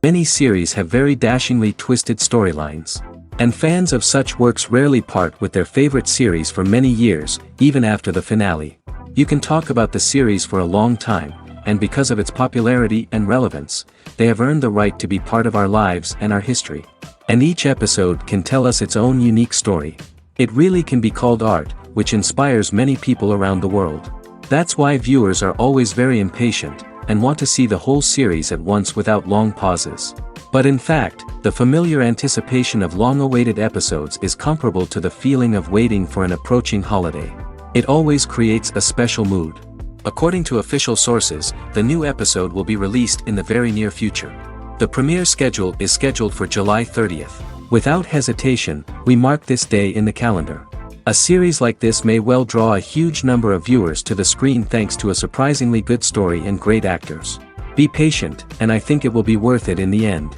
Many series have very dashingly twisted storylines. And fans of such works rarely part with their favorite series for many years, even after the finale. You can talk about the series for a long time, and because of its popularity and relevance, they have earned the right to be part of our lives and our history. And each episode can tell us its own unique story. It really can be called art, which inspires many people around the world. That's why viewers are always very impatient, and want to see the whole series at once without long pauses. But in fact, the familiar anticipation of long-awaited episodes is comparable to the feeling of waiting for an approaching holiday. It always creates a special mood. According to official sources, the new episode will be released in the very near future. The premiere schedule is scheduled for July 30th. Without hesitation, we mark this day in the calendar. A series like this may well draw a huge number of viewers to the screen thanks to a surprisingly good story and great actors. Be patient, and I think it will be worth it in the end.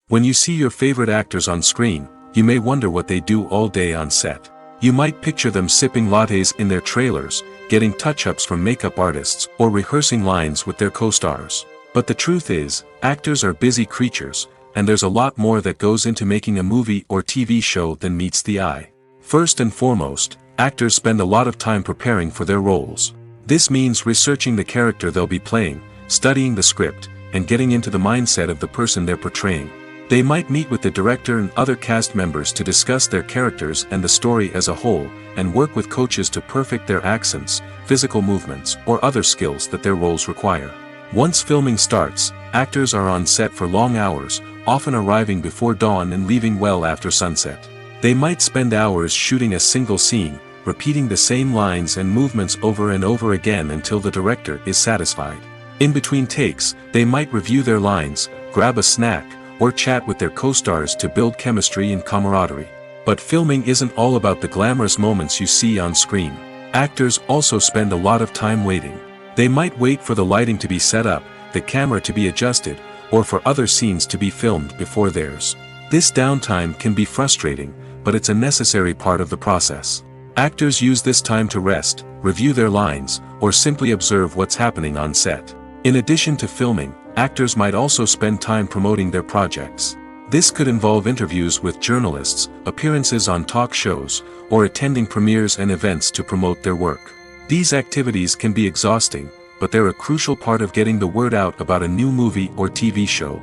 When you see your favorite actors on screen, you may wonder what they do all day on set. You might picture them sipping lattes in their trailers, getting touch-ups from makeup artists, or rehearsing lines with their co-stars. But the truth is, actors are busy creatures, and there's a lot more that goes into making a movie or TV show than meets the eye. First and foremost, actors spend a lot of time preparing for their roles. This means researching the character they'll be playing, studying the script, and getting into the mindset of the person they're portraying. They might meet with the director and other cast members to discuss their characters and the story as a whole, and work with coaches to perfect their accents, physical movements, or other skills that their roles require. Once filming starts, actors are on set for long hours, often arriving before dawn and leaving well after sunset. They might spend hours shooting a single scene, repeating the same lines and movements over and over again until the director is satisfied. In between takes, they might review their lines, grab a snack, or chat with their co-stars to build chemistry and camaraderie. But filming isn't all about the glamorous moments you see on screen. Actors also spend a lot of time waiting. They might wait for the lighting to be set up, the camera to be adjusted, or for other scenes to be filmed before theirs. This downtime can be frustrating, but it's a necessary part of the process. Actors use this time to rest, review their lines, or simply observe what's happening on set. In addition to filming, actors might also spend time promoting their projects. This could involve interviews with journalists, appearances on talk shows, or attending premieres and events to promote their work. These activities can be exhausting, but they're a crucial part of getting the word out about a new movie or TV show.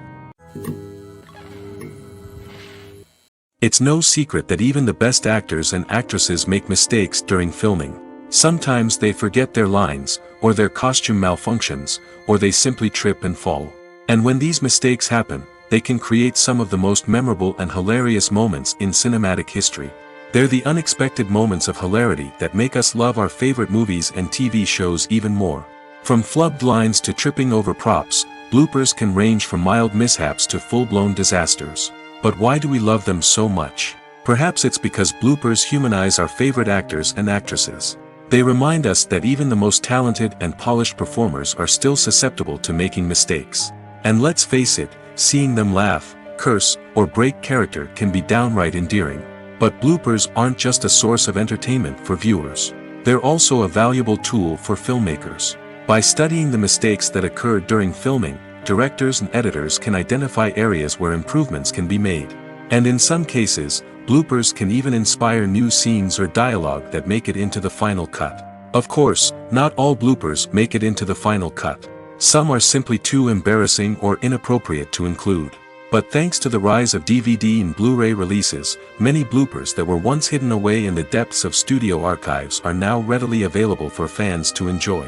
It's no secret that even the best actors and actresses make mistakes during filming. Sometimes they forget their lines, or their costume malfunctions, or they simply trip and fall. And when these mistakes happen, they can create some of the most memorable and hilarious moments in cinematic history. They're the unexpected moments of hilarity that make us love our favorite movies and TV shows even more. From flubbed lines to tripping over props, bloopers can range from mild mishaps to full-blown disasters. But why do we love them so much? Perhaps it's because bloopers humanize our favorite actors and actresses. They remind us that even the most talented and polished performers are still susceptible to making mistakes. And let's face it, seeing them laugh, curse, or break character can be downright endearing. But bloopers aren't just a source of entertainment for viewers. They're also a valuable tool for filmmakers. By studying the mistakes that occurred during filming, directors and editors can identify areas where improvements can be made. And in some cases, bloopers can even inspire new scenes or dialogue that make it into the final cut. Of course, not all bloopers make it into the final cut. Some are simply too embarrassing or inappropriate to include. But thanks to the rise of DVD and Blu-ray releases, many bloopers that were once hidden away in the depths of studio archives are now readily available for fans to enjoy.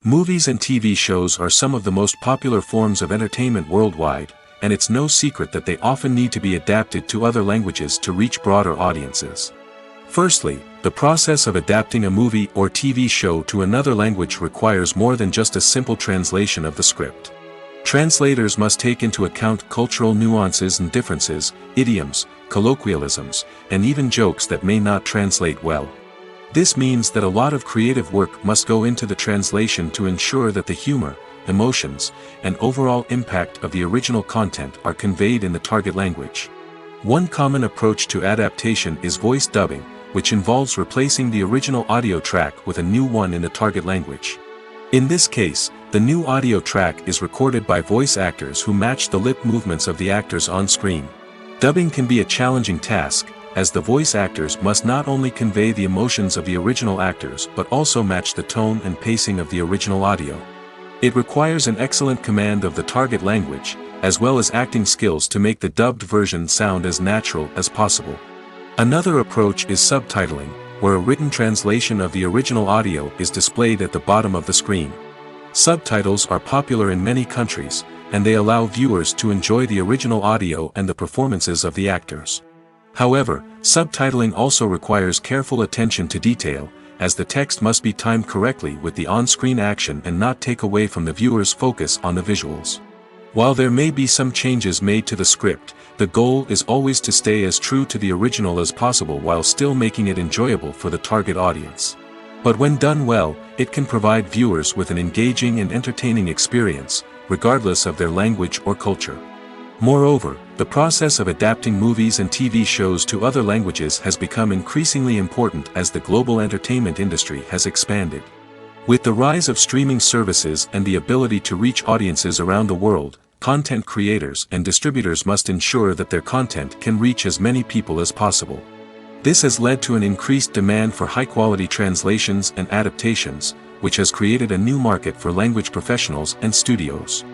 Movies and TV shows are some of the most popular forms of entertainment worldwide, and it's no secret that they often need to be adapted to other languages to reach broader audiences. Firstly, the process of adapting a movie or TV show to another language requires more than just a simple translation of the script. Translators must take into account cultural nuances and differences, idioms, colloquialisms, and even jokes that may not translate well. This means that a lot of creative work must go into the translation to ensure that the humor, emotions, and overall impact of the original content are conveyed in the target language. One common approach to adaptation is voice dubbing, which involves replacing the original audio track with a new one in the target language. In this case, the new audio track is recorded by voice actors who match the lip movements of the actors on screen. Dubbing can be a challenging task, as the voice actors must not only convey the emotions of the original actors but also match the tone and pacing of the original audio. It requires an excellent command of the target language, as well as acting skills to make the dubbed version sound as natural as possible. Another approach is subtitling, where a written translation of the original audio is displayed at the bottom of the screen. Subtitles are popular in many countries, and they allow viewers to enjoy the original audio and the performances of the actors. However, subtitling also requires careful attention to detail, as the text must be timed correctly with the on-screen action and not take away from the viewer's focus on the visuals. While there may be some changes made to the script, the goal is always to stay as true to the original as possible while still making it enjoyable for the target audience. But when done well, it can provide viewers with an engaging and entertaining experience, regardless of their language or culture. Moreover, the process of adapting movies and TV shows to other languages has become increasingly important as the global entertainment industry has expanded. With the rise of streaming services and the ability to reach audiences around the world, content creators and distributors must ensure that their content can reach as many people as possible. This has led to an increased demand for high-quality translations and adaptations, which has created a new market for language professionals and studios.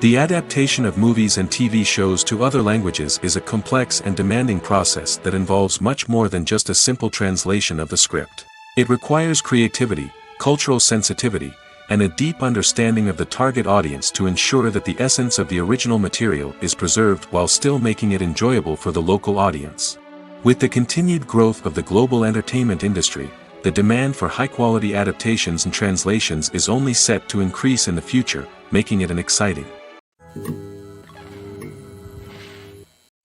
The adaptation of movies and TV shows to other languages is a complex and demanding process that involves much more than just a simple translation of the script. It requires creativity, cultural sensitivity, and a deep understanding of the target audience to ensure that the essence of the original material is preserved while still making it enjoyable for the local audience. With the continued growth of the global entertainment industry, the demand for high-quality adaptations and translations is only set to increase in the future, making it an exciting.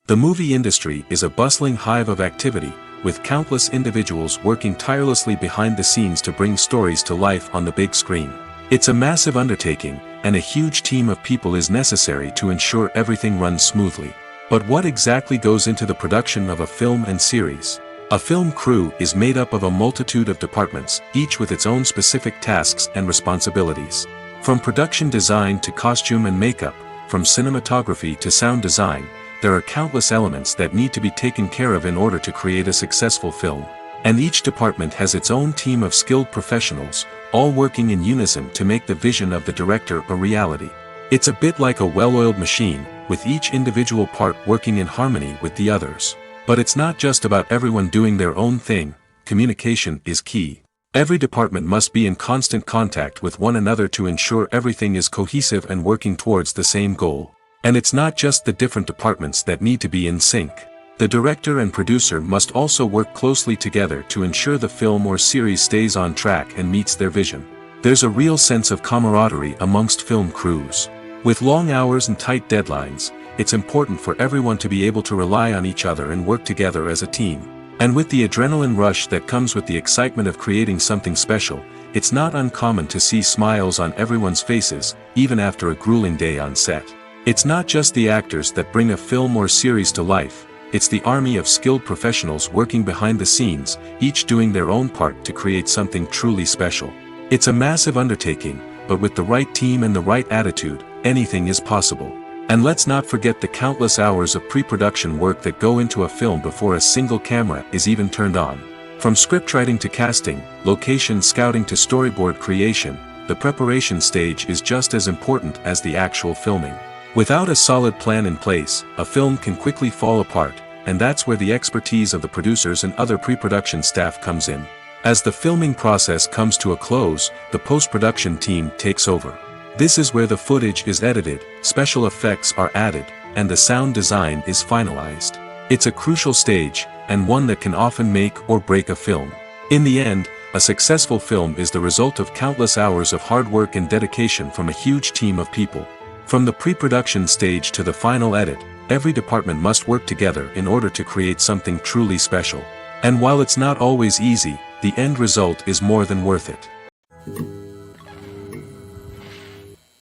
The movie industry is a bustling hive of activity, with countless individuals working tirelessly behind the scenes to bring stories to life on the big screen. It's a massive undertaking, and a huge team of people is necessary to ensure everything runs smoothly. But what exactly goes into the production of a film and series? A film crew is made up of a multitude of departments, each with its own specific tasks and responsibilities. From production design to costume and makeup, from cinematography to sound design, there are countless elements that need to be taken care of in order to create a successful film. And each department has its own team of skilled professionals, all working in unison to make the vision of the director a reality. It's a bit like a well-oiled machine, with each individual part working in harmony with the others. But it's not just about everyone doing their own thing, communication is key. Every department must be in constant contact with one another to ensure everything is cohesive and working towards the same goal. And it's not just the different departments that need to be in sync. The director and producer must also work closely together to ensure the film or series stays on track and meets their vision. There's a real sense of camaraderie amongst film crews. With long hours and tight deadlines, it's important for everyone to be able to rely on each other and work together as a team. And with the adrenaline rush that comes with the excitement of creating something special, it's not uncommon to see smiles on everyone's faces, even after a grueling day on set. It's not just the actors that bring a film or series to life, it's the army of skilled professionals working behind the scenes, each doing their own part to create something truly special. It's a massive undertaking, but with the right team and the right attitude, anything is possible. And let's not forget the countless hours of pre-production work that go into a film before a single camera is even turned on. From scriptwriting to casting, location scouting to storyboard creation, the preparation stage is just as important as the actual filming. Without a solid plan in place, a film can quickly fall apart, and that's where the expertise of the producers and other pre-production staff comes in. As the filming process comes to a close, the post-production team takes over. This is where the footage is edited, special effects are added, and the sound design is finalized. It's a crucial stage, and one that can often make or break a film. In the end, a successful film is the result of countless hours of hard work and dedication from a huge team of people. From the pre-production stage to the final edit, every department must work together in order to create something truly special. And while it's not always easy, the end result is more than worth it.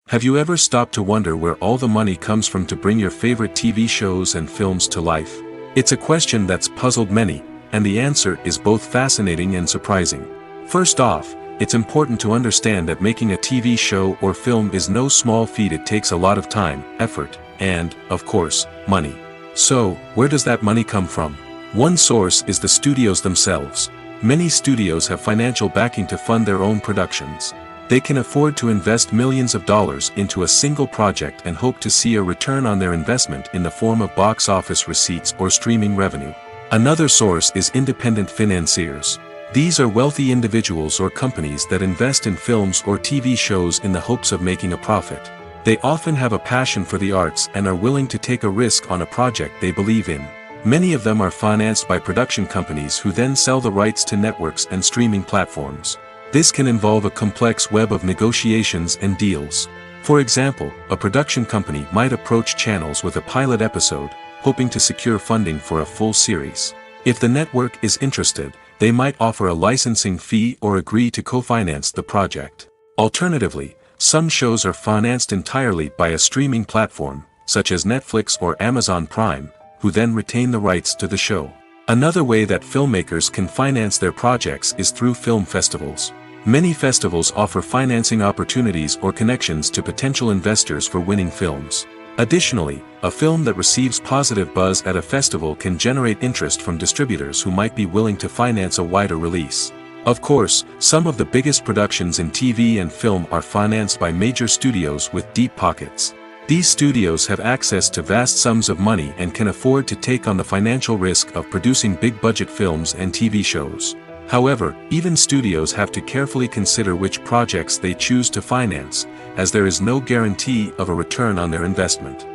Have you ever stopped to wonder where all the money comes from to bring your favorite TV shows and films to life? It's a question that's puzzled many, and the answer is both fascinating and surprising. First off, it's important to understand that making a TV show or film is no small feat. It takes a lot of time, effort, and, of course, money. So, where does that money come from? One source is the studios themselves. Many studios have financial backing to fund their own productions. They can afford to invest millions of dollars into a single project and hope to see a return on their investment in the form of box office receipts or streaming revenue. Another source is independent financiers. These are wealthy individuals or companies that invest in films or TV shows in the hopes of making a profit. They often have a passion for the arts and are willing to take a risk on a project they believe in. Many of them are financed by production companies who then sell the rights to networks and streaming platforms. This can involve a complex web of negotiations and deals. For example, a production company might approach channels with a pilot episode, hoping to secure funding for a full series. If the network is interested, they might offer a licensing fee or agree to co-finance the project. Alternatively, some shows are financed entirely by a streaming platform, such as Netflix or Amazon Prime, who then retain the rights to the show. Another way that filmmakers can finance their projects is through film festivals. Many festivals offer financing opportunities or connections to potential investors for winning films. Additionally, a film that receives positive buzz at a festival can generate interest from distributors who might be willing to finance a wider release. Of course, some of the biggest productions in TV and film are financed by major studios with deep pockets. These studios have access to vast sums of money and can afford to take on the financial risk of producing big-budget films and TV shows. However, even studios have to carefully consider which projects they choose to finance, as there is no guarantee of a return on their investment.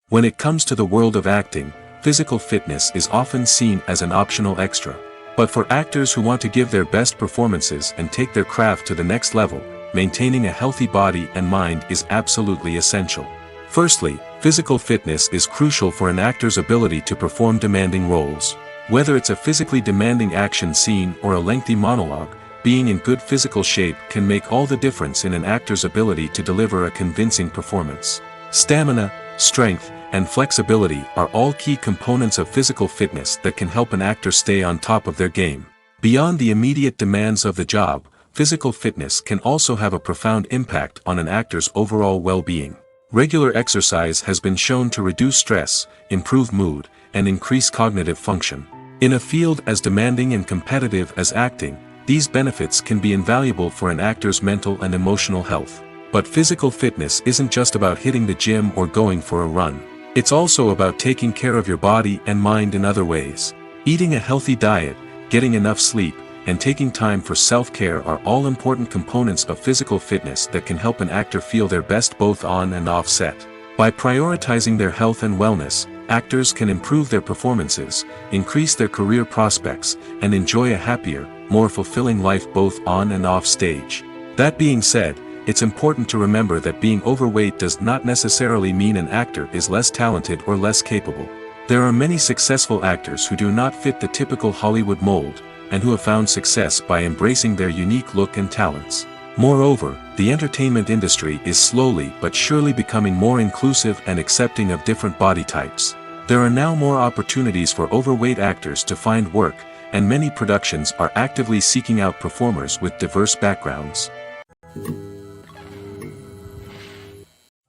When it comes to the world of acting, physical fitness is often seen as an optional extra. But for actors who want to give their best performances and take their craft to the next level, maintaining a healthy body and mind is absolutely essential. Firstly, physical fitness is crucial for an actor's ability to perform demanding roles. Whether it's a physically demanding action scene or a lengthy monologue, being in good physical shape can make all the difference in an actor's ability to deliver a convincing performance. Stamina, strength, and flexibility are all key components of physical fitness that can help an actor stay on top of their game. Beyond the immediate demands of the job, physical fitness can also have a profound impact on an actor's overall well-being. Regular exercise has been shown to reduce stress, improve mood, and increase cognitive function. In a field as demanding and competitive as acting, these benefits can be invaluable for an actor's mental and emotional health. But physical fitness isn't just about hitting the gym or going for a run. It's also about taking care of your body and mind in other ways. Eating a healthy diet, getting enough sleep, and taking time for self-care are all important components of physical fitness that can help an actor feel their best both on and off set. By prioritizing their health and wellness, actors can improve their performances, increase their career prospects, and enjoy a happier, more fulfilling life both on and off stage. That being said, it's important to remember that being overweight does not necessarily mean an actor is less talented or less capable. There are many successful actors who do not fit the typical Hollywood mold, and who have found success by embracing their unique look and talents. Moreover, the entertainment industry is slowly but surely becoming more inclusive and accepting of different body types. There are now more opportunities for overweight actors to find work, and many productions are actively seeking out performers with diverse backgrounds.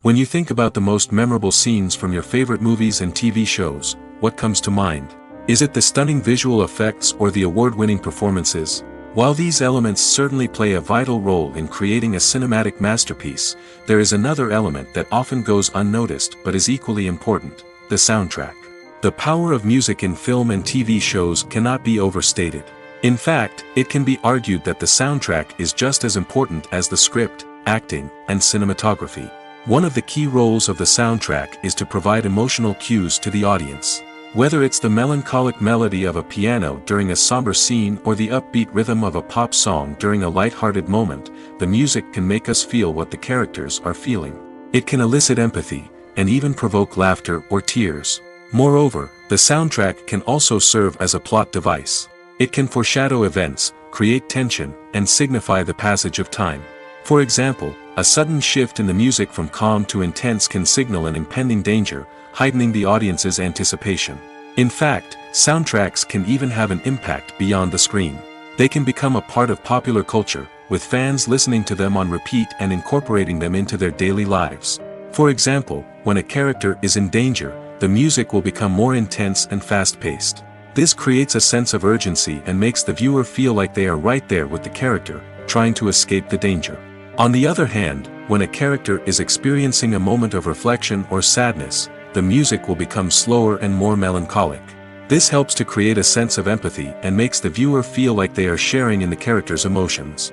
When you think about the most memorable scenes from your favorite movies and TV shows, what comes to mind? Is it the stunning visual effects or the award-winning performances? While these elements certainly play a vital role in creating a cinematic masterpiece, there is another element that often goes unnoticed but is equally important: the soundtrack. The power of music in film and TV shows cannot be overstated. In fact, it can be argued that the soundtrack is just as important as the script, acting, and cinematography. One of the key roles of the soundtrack is to provide emotional cues to the audience. Whether it's the melancholic melody of a piano during a somber scene or the upbeat rhythm of a pop song during a light-hearted moment, the music can make us feel what the characters are feeling. It can elicit empathy, and even provoke laughter or tears. Moreover, the soundtrack can also serve as a plot device. It can foreshadow events, create tension, and signify the passage of time. For example, A sudden shift in the music from calm to intense can signal an impending danger, heightening the audience's anticipation. In fact, soundtracks can even have an impact beyond the screen. They can become a part of popular culture, with fans listening to them on repeat and incorporating them into their daily lives. For example, when a character is in danger, the music will become more intense and fast-paced. This creates a sense of urgency and makes the viewer feel like they are right there with the character, trying to escape the danger. On the other hand, when a character is experiencing a moment of reflection or sadness, the music will become slower and more melancholic. This helps to create a sense of empathy and makes the viewer feel like they are sharing in the character's emotions.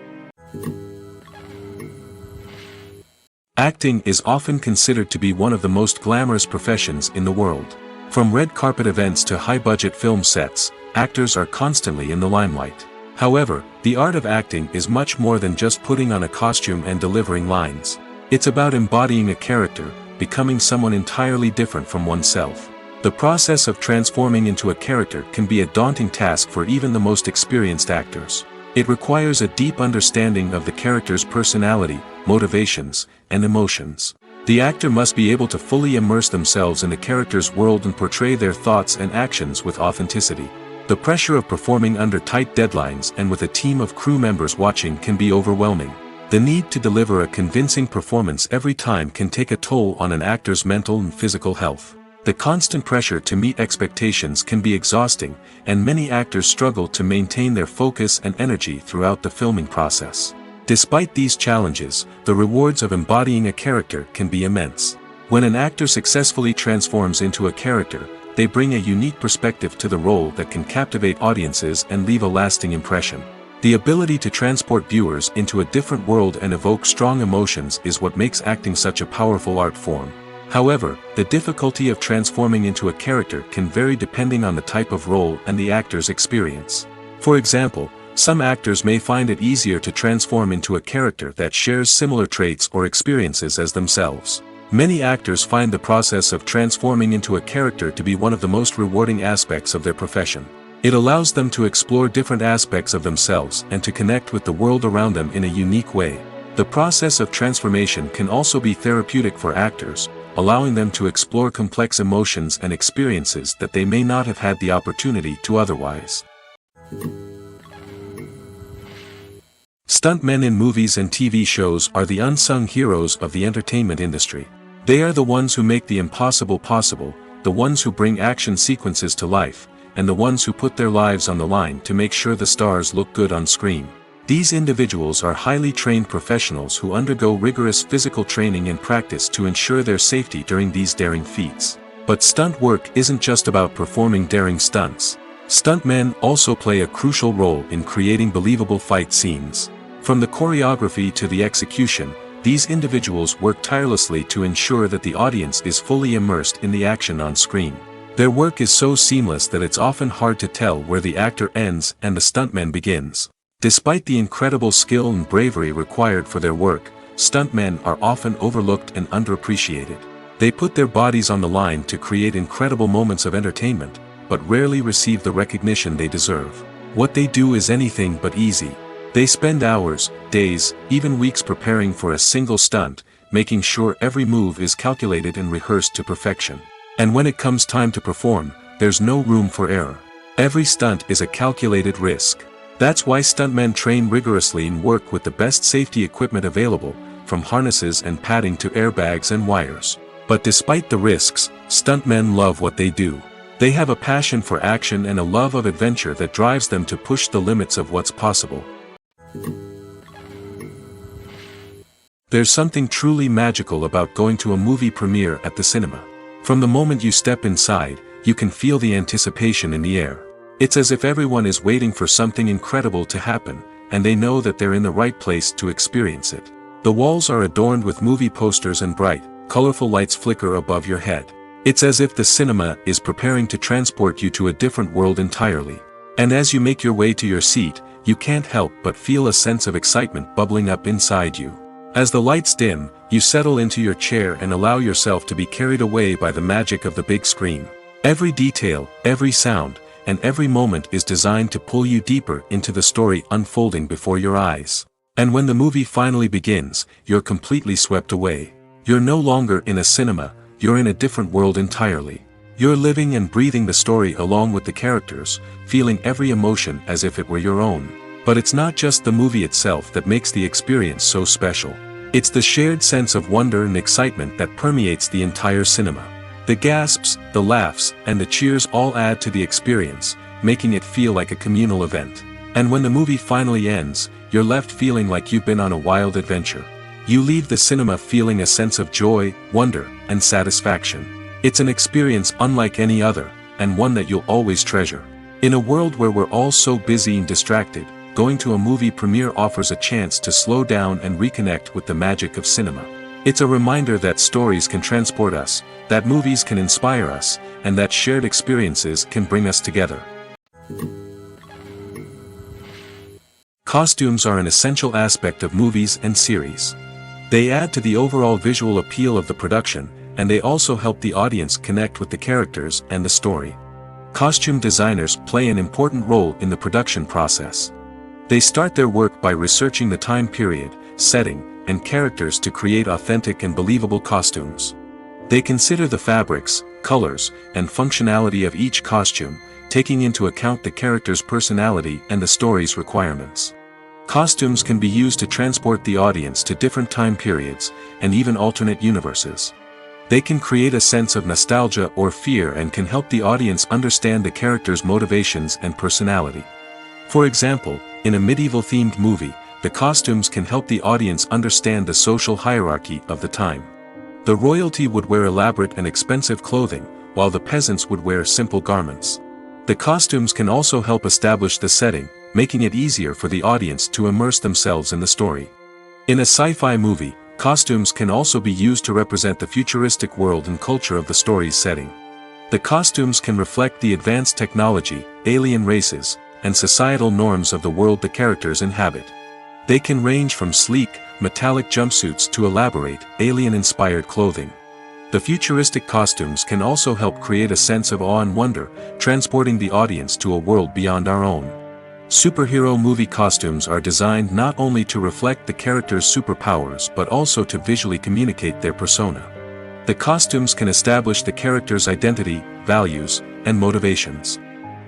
Acting is often considered to be one of the most glamorous professions in the world. From red carpet events to high-budget film sets, actors are constantly in the limelight. However, the art of acting is much more than just putting on a costume and delivering lines. It's about embodying a character, becoming someone entirely different from oneself. The process of transforming into a character can be a daunting task for even the most experienced actors. It requires a deep understanding of the character's personality, motivations, and emotions. The actor must be able to fully immerse themselves in the character's world and portray their thoughts and actions with authenticity. The pressure of performing under tight deadlines and with a team of crew members watching can be overwhelming. The need to deliver a convincing performance every time can take a toll on an actor's mental and physical health. The constant pressure to meet expectations can be exhausting, and many actors struggle to maintain their focus and energy throughout the filming process. Despite these challenges, the rewards of embodying a character can be immense. When an actor successfully transforms into a character, they bring a unique perspective to the role that can captivate audiences and leave a lasting impression. The ability to transport viewers into a different world and evoke strong emotions is what makes acting such a powerful art form. However, the difficulty of transforming into a character can vary depending on the type of role and the actor's experience. For example, some actors may find it easier to transform into a character that shares similar traits or experiences as themselves. Many actors find the process of transforming into a character to be one of the most rewarding aspects of their profession. It allows them to explore different aspects of themselves and to connect with the world around them in a unique way. The process of transformation can also be therapeutic for actors, allowing them to explore complex emotions and experiences that they may not have had the opportunity to otherwise. Stuntmen in movies and TV shows are the unsung heroes of the entertainment industry. They are the ones who make the impossible possible, the ones who bring action sequences to life, and the ones who put their lives on the line to make sure the stars look good on screen. These individuals are highly trained professionals who undergo rigorous physical training and practice to ensure their safety during these daring feats. But stunt work isn't just about performing daring stunts. Stuntmen also play a crucial role in creating believable fight scenes. From the choreography to the execution, these individuals work tirelessly to ensure that the audience is fully immersed in the action on screen. Their work is so seamless that it's often hard to tell where the actor ends and the stuntman begins. Despite the incredible skill and bravery required for their work, stuntmen are often overlooked and underappreciated. They put their bodies on the line to create incredible moments of entertainment, but rarely receive the recognition they deserve. What they do is anything but easy. They spend hours, days, even weeks preparing for a single stunt, making sure every move is calculated and rehearsed to perfection. And when it comes time to perform, there's no room for error. Every stunt is a calculated risk. That's why stuntmen train rigorously and work with the best safety equipment available, from harnesses and padding to airbags and wires. But despite the risks, stuntmen love what they do. They have a passion for action and a love of adventure that drives them to push the limits of what's possible. There's something truly magical about going to a movie premiere at the cinema. From the moment you step inside, you can feel the anticipation in the air. It's as if everyone is waiting for something incredible to happen, and they know that they're in the right place to experience it. The walls are adorned with movie posters and bright, colorful lights flicker above your head. It's as if the cinema is preparing to transport you to a different world entirely. And as you make your way to your seat, you can't help but feel a sense of excitement bubbling up inside you. As the lights dim, you settle into your chair and allow yourself to be carried away by the magic of the big screen. Every detail, every sound, and every moment is designed to pull you deeper into the story unfolding before your eyes. And when the movie finally begins, you're completely swept away. You're no longer in a cinema, you're in a different world entirely. You're living and breathing the story along with the characters, feeling every emotion as if it were your own. But it's not just the movie itself that makes the experience so special. It's the shared sense of wonder and excitement that permeates the entire cinema. The gasps, the laughs, and the cheers all add to the experience, making it feel like a communal event. And when the movie finally ends, you're left feeling like you've been on a wild adventure. You leave the cinema feeling a sense of joy, wonder, and satisfaction. It's an experience unlike any other, and one that you'll always treasure. In a world where we're all so busy and distracted, going to a movie premiere offers a chance to slow down and reconnect with the magic of cinema. It's a reminder that stories can transport us, that movies can inspire us, and that shared experiences can bring us together. Costumes are an essential aspect of movies and series. They add to the overall visual appeal of the production, and they also help the audience connect with the characters and the story. Costume designers play an important role in the production process. They start their work by researching the time period, setting, and characters to create authentic and believable costumes. They consider the fabrics, colors, and functionality of each costume, taking into account the character's personality and the story's requirements. Costumes can be used to transport the audience to different time periods, and even alternate universes. They can create a sense of nostalgia or fear and can help the audience understand the character's motivations and personality. For example, in a medieval-themed movie, the costumes can help the audience understand the social hierarchy of the time. The royalty would wear elaborate and expensive clothing, while the peasants would wear simple garments. The costumes can also help establish the setting, making it easier for the audience to immerse themselves in the story. In a sci-fi movie, costumes can also be used to represent the futuristic world and culture of the story's setting. The costumes can reflect the advanced technology, alien races, and societal norms of the world the characters inhabit. They can range from sleek, metallic jumpsuits to elaborate, alien-inspired clothing. The futuristic costumes can also help create a sense of awe and wonder, transporting the audience to a world beyond our own. Superhero movie costumes are designed not only to reflect the character's superpowers but also to visually communicate their persona. The costumes can establish the character's identity, values, and motivations.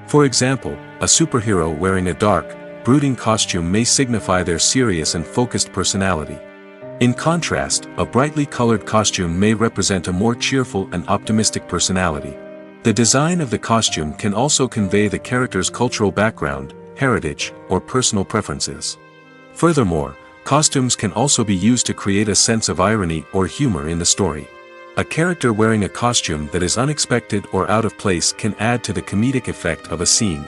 For example, a superhero wearing a dark, brooding costume may signify their serious and focused personality. In contrast, a brightly colored costume may represent a more cheerful and optimistic personality. The design of the costume can also convey the character's cultural background, heritage, or personal preferences. Furthermore, costumes can also be used to create a sense of irony or humor in the story. A character wearing a costume that is unexpected or out of place can add to the comedic effect of a scene.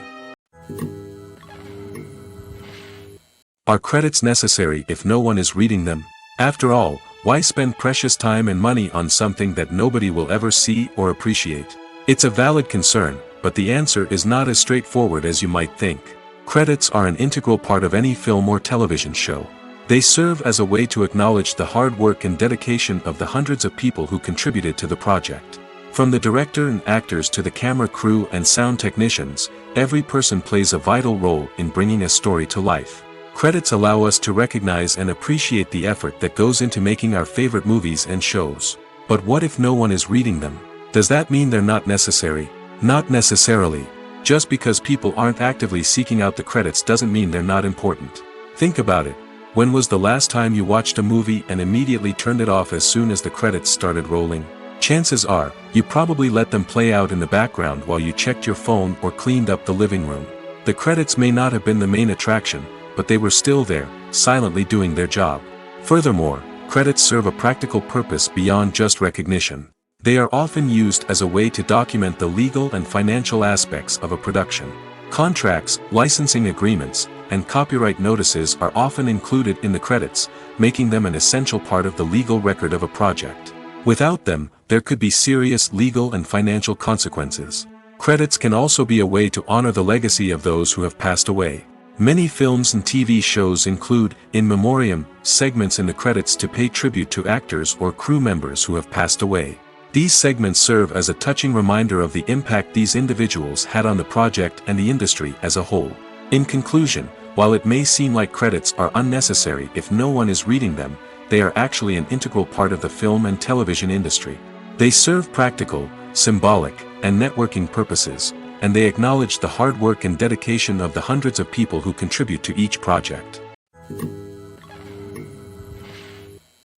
Are credits necessary if no one is reading them? After all, why spend precious time and money on something that nobody will ever see or appreciate? It's a valid concern, but the answer is not as straightforward as you might think. Credits are an integral part of any film or television show. They serve as a way to acknowledge the hard work and dedication of the hundreds of people who contributed to the project. From the director and actors to the camera crew and sound technicians, every person plays a vital role in bringing a story to life. Credits allow us to recognize and appreciate the effort that goes into making our favorite movies and shows. But what if no one is reading them? Does that mean they're not necessary? Not necessarily. Just because people aren't actively seeking out the credits doesn't mean they're not important. Think about it. When was the last time you watched a movie and immediately turned it off as soon as the credits started rolling? Chances are, you probably let them play out in the background while you checked your phone or cleaned up the living room. The credits may not have been the main attraction, but they were still there, silently doing their job. Furthermore, credits serve a practical purpose beyond just recognition. They are often used as a way to document the legal and financial aspects of a production. Contracts, licensing agreements, and copyright notices are often included in the credits, making them an essential part of the legal record of a project. Without them, there could be serious legal and financial consequences. Credits can also be a way to honor the legacy of those who have passed away. Many films and TV shows include, in memoriam, segments in the credits to pay tribute to actors or crew members who have passed away. These segments serve as a touching reminder of the impact these individuals had on the project and the industry as a whole. In conclusion, While it may seem like credits are unnecessary if no one is reading them, they are actually an integral part of the film and television industry. They serve practical, symbolic, and networking purposes, and they acknowledge the hard work and dedication of the hundreds of people who contribute to each project.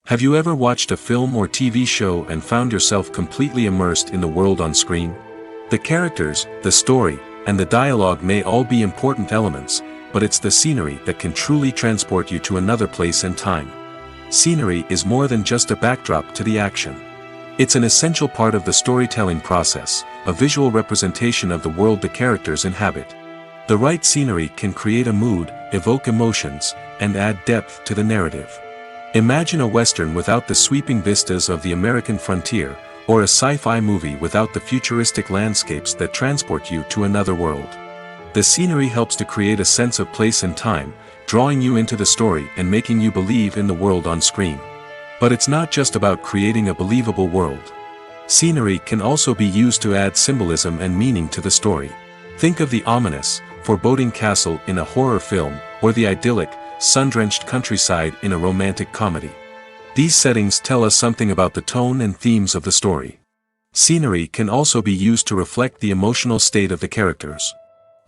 Have you ever watched a film or TV show and found yourself completely immersed in the world on screen? The characters, the story, and the dialogue may all be important elements, but it's the scenery that can truly transport you to another place and time. Scenery is more than just a backdrop to the action. It's an essential part of the storytelling process, a visual representation of the world the characters inhabit. The right scenery can create a mood, evoke emotions, and add depth to the narrative. Imagine a Western without the sweeping vistas of the American frontier, or a sci-fi movie without the futuristic landscapes that transport you to another world. The scenery helps to create a sense of place and time, drawing you into the story and making you believe in the world on screen. But it's not just about creating a believable world. Scenery can also be used to add symbolism and meaning to the story. Think of the ominous, foreboding castle in a horror film, or the idyllic, sun-drenched countryside in a romantic comedy. These settings tell us something about the tone and themes of the story. Scenery can also be used to reflect the emotional state of the characters.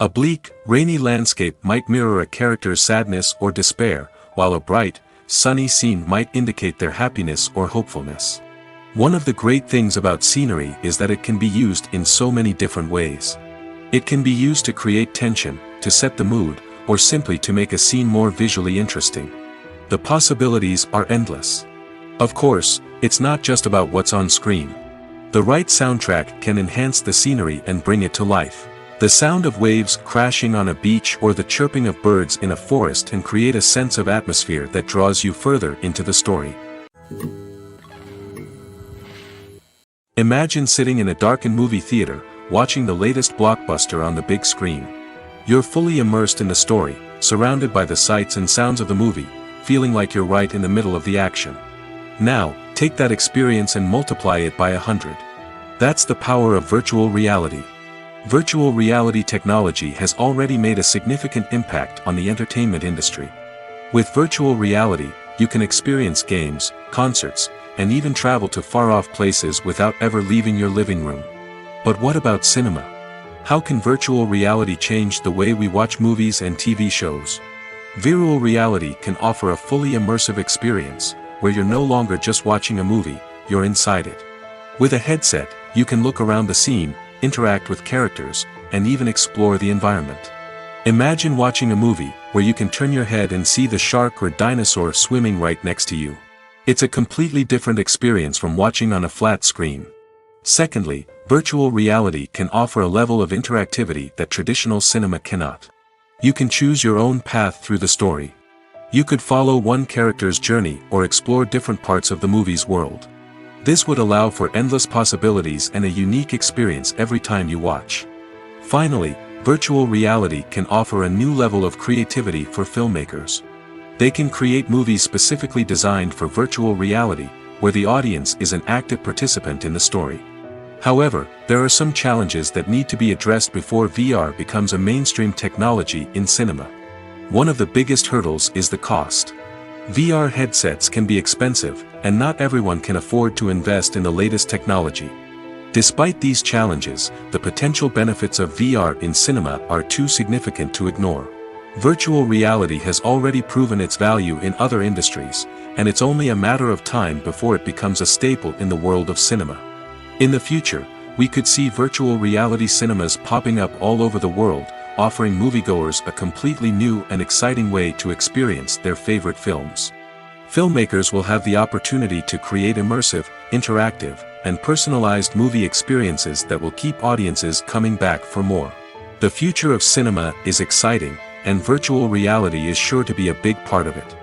A bleak, rainy landscape might mirror a character's sadness or despair, while a bright, sunny scene might indicate their happiness or hopefulness. One of the great things about scenery is that it can be used in so many different ways. It can be used to create tension, to set the mood, or simply to make a scene more visually interesting. The possibilities are endless. Of course, it's not just about what's on screen. The right soundtrack can enhance the scenery and bring it to life. The sound of waves crashing on a beach or the chirping of birds in a forest can create a sense of atmosphere that draws you further into the story. Imagine sitting in a darkened movie theater, watching the latest blockbuster on the big screen. You're fully immersed in the story, surrounded by the sights and sounds of the movie, feeling like you're right in the middle of the action. Now, take that experience and multiply it by 100. That's the power of virtual reality. Virtual reality technology has already made a significant impact on the entertainment industry. With virtual reality, you can experience games, concerts, and even travel to far-off places without ever leaving your living room. But what about cinema? How can virtual reality change the way we watch movies and TV shows? Virtual reality can offer a fully immersive experience, where you're no longer just watching a movie, you're inside it. With a headset, you can look around the scene, interact with characters, and even explore the environment. Imagine watching a movie where you can turn your head and see the shark or dinosaur swimming right next to you. It's a completely different experience from watching on a flat screen. Secondly, virtual reality can offer a level of interactivity that traditional cinema cannot. You can choose your own path through the story. You could follow one character's journey or explore different parts of the movie's world. This would allow for endless possibilities and a unique experience every time you watch. Finally, virtual reality can offer a new level of creativity for filmmakers. They can create movies specifically designed for virtual reality, where the audience is an active participant in the story. However, there are some challenges that need to be addressed before VR becomes a mainstream technology in cinema. One of the biggest hurdles is the cost. VR headsets can be expensive, and not everyone can afford to invest in the latest technology. Despite these challenges, the potential benefits of VR in cinema are too significant to ignore. Virtual reality has already proven its value in other industries, and it's only a matter of time before it becomes a staple in the world of cinema. In the future, we could see virtual reality cinemas popping up all over the world, offering moviegoers a completely new and exciting way to experience their favorite films. Filmmakers will have the opportunity to create immersive, interactive, and personalized movie experiences that will keep audiences coming back for more. The future of cinema is exciting, and virtual reality is sure to be a big part of it.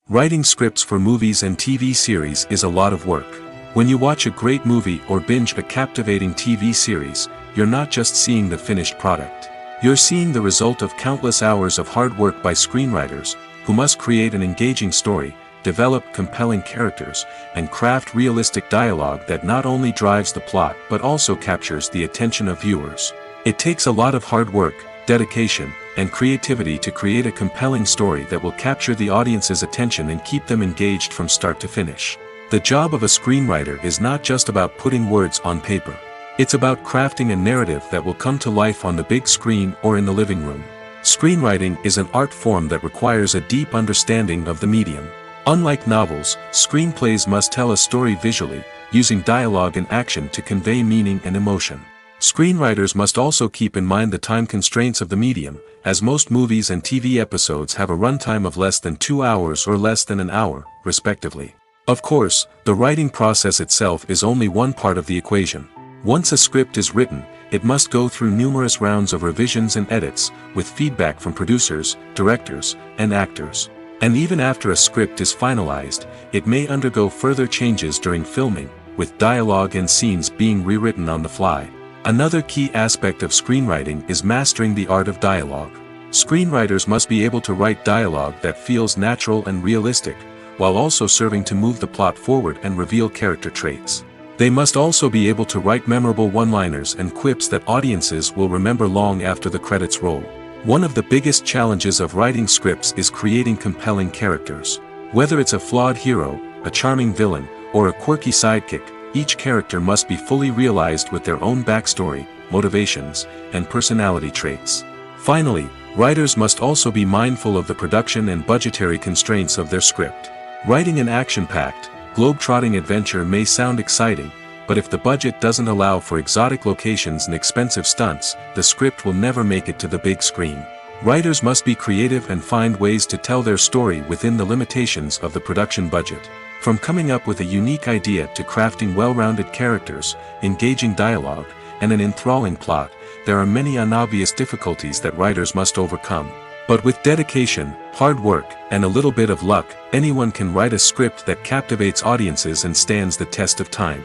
Writing scripts for movies and TV series is a lot of work. When you watch a great movie or binge a captivating TV series, you're not just seeing the finished product. You're seeing the result of countless hours of hard work by screenwriters, who must create an engaging story, develop compelling characters, and craft realistic dialogue that not only drives the plot but also captures the attention of viewers. It takes a lot of hard work, dedication, and creativity to create a compelling story that will capture the audience's attention and keep them engaged from start to finish. The job of a screenwriter is not just about putting words on paper. It's about crafting a narrative that will come to life on the big screen or in the living room. Screenwriting is an art form that requires a deep understanding of the medium. Unlike novels, screenplays must tell a story visually, using dialogue and action to convey meaning and emotion. Screenwriters must also keep in mind the time constraints of the medium, as most movies and TV episodes have a runtime of less than 2 hours or less than an hour, respectively. Of course, the writing process itself is only one part of the equation. Once a script is written, it must go through numerous rounds of revisions and edits, with feedback from producers, directors, and actors. And even after a script is finalized, it may undergo further changes during filming, with dialogue and scenes being rewritten on the fly. Another key aspect of screenwriting is mastering the art of dialogue. Screenwriters must be able to write dialogue that feels natural and realistic, while also serving to move the plot forward and reveal character traits. They must also be able to write memorable one-liners and quips that audiences will remember long after the credits roll. One of the biggest challenges of writing scripts is creating compelling characters. Whether it's a flawed hero, a charming villain, or a quirky sidekick, each character must be fully realized with their own backstory, motivations, and personality traits. Finally, writers must also be mindful of the production and budgetary constraints of their script. Writing an action-packed, globe-trotting adventure may sound exciting, but if the budget doesn't allow for exotic locations and expensive stunts, the script will never make it to the big screen. Writers must be creative and find ways to tell their story within the limitations of the production budget. From coming up with a unique idea to crafting well-rounded characters, engaging dialogue, and an enthralling plot, there are many unobvious difficulties that writers must overcome. But with dedication, hard work, and a little bit of luck, anyone can write a script that captivates audiences and stands the test of time.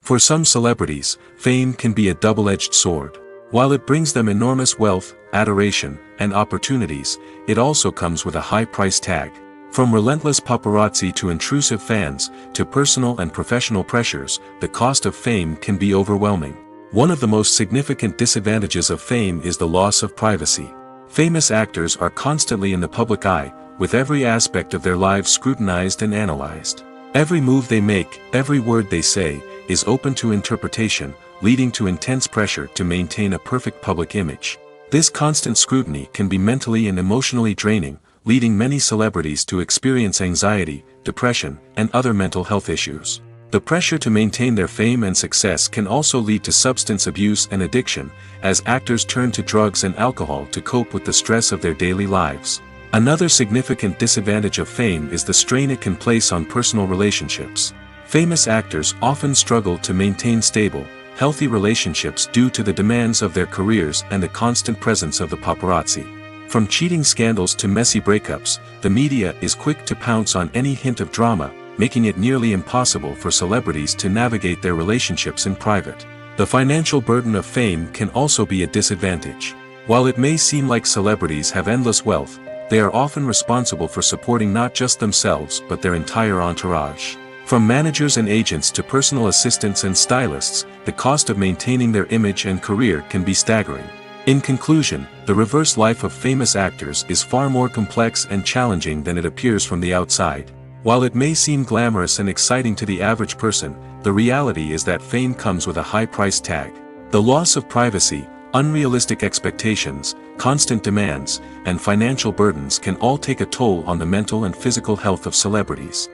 For some celebrities, fame can be a double-edged sword. While it brings them enormous wealth, adoration, and opportunities, it also comes with a high price tag. From relentless paparazzi to intrusive fans, to personal and professional pressures, the cost of fame can be overwhelming. One of the most significant disadvantages of fame is the loss of privacy. Famous actors are constantly in the public eye, with every aspect of their lives scrutinized and analyzed. Every move they make, every word they say, is open to interpretation, leading to intense pressure to maintain a perfect public image. This constant scrutiny can be mentally and emotionally draining, leading many celebrities to experience anxiety, depression, and other mental health issues. The pressure to maintain their fame and success can also lead to substance abuse and addiction, as actors turn to drugs and alcohol to cope with the stress of their daily lives. Another significant disadvantage of fame is the strain it can place on personal relationships. Famous actors often struggle to maintain stable, healthy relationships due to the demands of their careers and the constant presence of the paparazzi. From cheating scandals to messy breakups, the media is quick to pounce on any hint of drama, making it nearly impossible for celebrities to navigate their relationships in private. The financial burden of fame can also be a disadvantage. While it may seem like celebrities have endless wealth, they are often responsible for supporting not just themselves but their entire entourage. From managers and agents to personal assistants and stylists, the cost of maintaining their image and career can be staggering. In conclusion, the reverse life of famous actors is far more complex and challenging than it appears from the outside. While it may seem glamorous and exciting to the average person, the reality is that fame comes with a high price tag. The loss of privacy, unrealistic expectations, constant demands, and financial burdens can all take a toll on the mental and physical health of celebrities.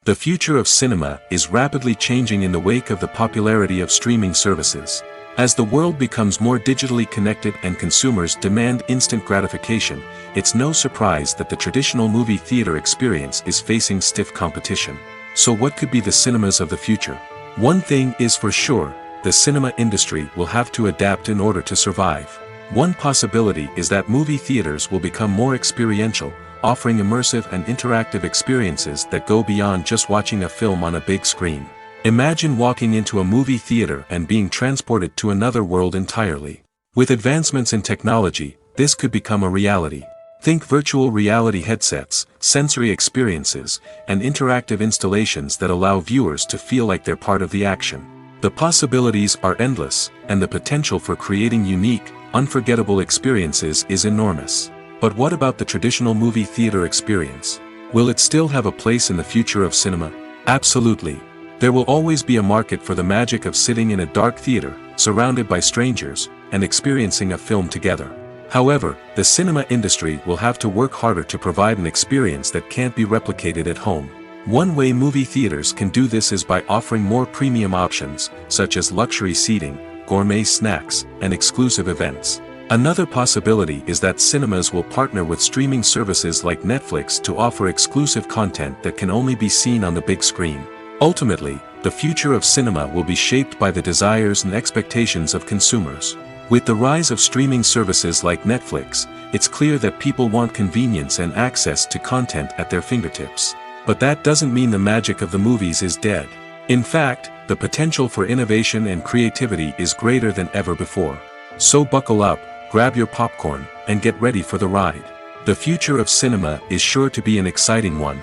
The future of cinema is rapidly changing in the wake of the popularity of streaming services. As the world becomes more digitally connected and consumers demand instant gratification, it's no surprise that the traditional movie theater experience is facing stiff competition. So what could be the cinemas of the future? One thing is for sure, the cinema industry will have to adapt in order to survive. One possibility is that movie theaters will become more experiential, offering immersive and interactive experiences that go beyond just watching a film on a big screen. Imagine walking into a movie theater and being transported to another world entirely. With advancements in technology, this could become a reality. Think virtual reality headsets, sensory experiences, and interactive installations that allow viewers to feel like they're part of the action. The possibilities are endless, and the potential for creating unique, unforgettable experiences is enormous. But what about the traditional movie theater experience? Will it still have a place in the future of cinema? Absolutely. There will always be a market for the magic of sitting in a dark theater, surrounded by strangers, and experiencing a film together. However, the cinema industry will have to work harder to provide an experience that can't be replicated at home. One way movie theaters can do this is by offering more premium options, such as luxury seating, gourmet snacks, and exclusive events. Another possibility is that cinemas will partner with streaming services like Netflix to offer exclusive content that can only be seen on the big screen. Ultimately, the future of cinema will be shaped by the desires and expectations of consumers. With the rise of streaming services like Netflix, it's clear that people want convenience and access to content at their fingertips. But that doesn't mean the magic of the movies is dead. In fact, the potential for innovation and creativity is greater than ever before. So buckle up, grab your popcorn, and get ready for the ride. The future of cinema is sure to be an exciting one.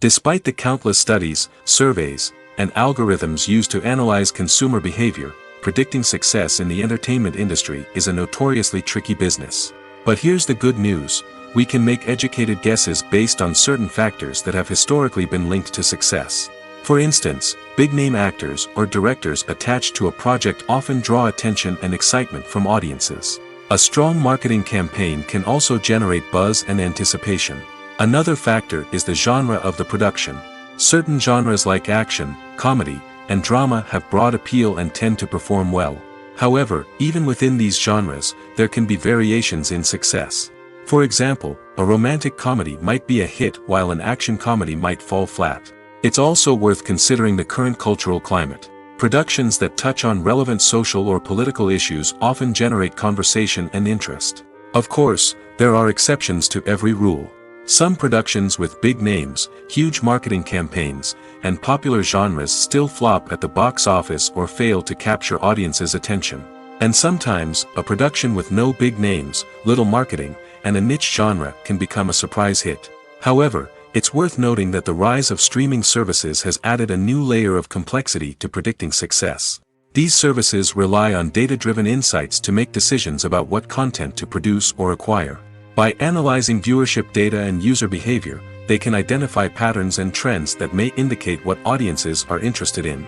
Despite the countless studies, surveys, and algorithms used to analyze consumer behavior, predicting success in the entertainment industry is a notoriously tricky business. But here's the good news: we can make educated guesses based on certain factors that have historically been linked to success. For instance, big-name actors or directors attached to a project often draw attention and excitement from audiences. A strong marketing campaign can also generate buzz and anticipation. Another factor is the genre of the production. Certain genres like action, comedy, and drama have broad appeal and tend to perform well. However, even within these genres, there can be variations in success. For example, a romantic comedy might be a hit while an action comedy might fall flat. It's also worth considering the current cultural climate. Productions that touch on relevant social or political issues often generate conversation and interest. Of course, there are exceptions to every rule. Some productions with big names, huge marketing campaigns, and popular genres still flop at the box office or fail to capture audiences' attention. And sometimes, a production with no big names, little marketing, and a niche genre can become a surprise hit. However, it's worth noting that the rise of streaming services has added a new layer of complexity to predicting success. These services rely on data-driven insights to make decisions about what content to produce or acquire. By analyzing viewership data and user behavior, they can identify patterns and trends that may indicate what audiences are interested in.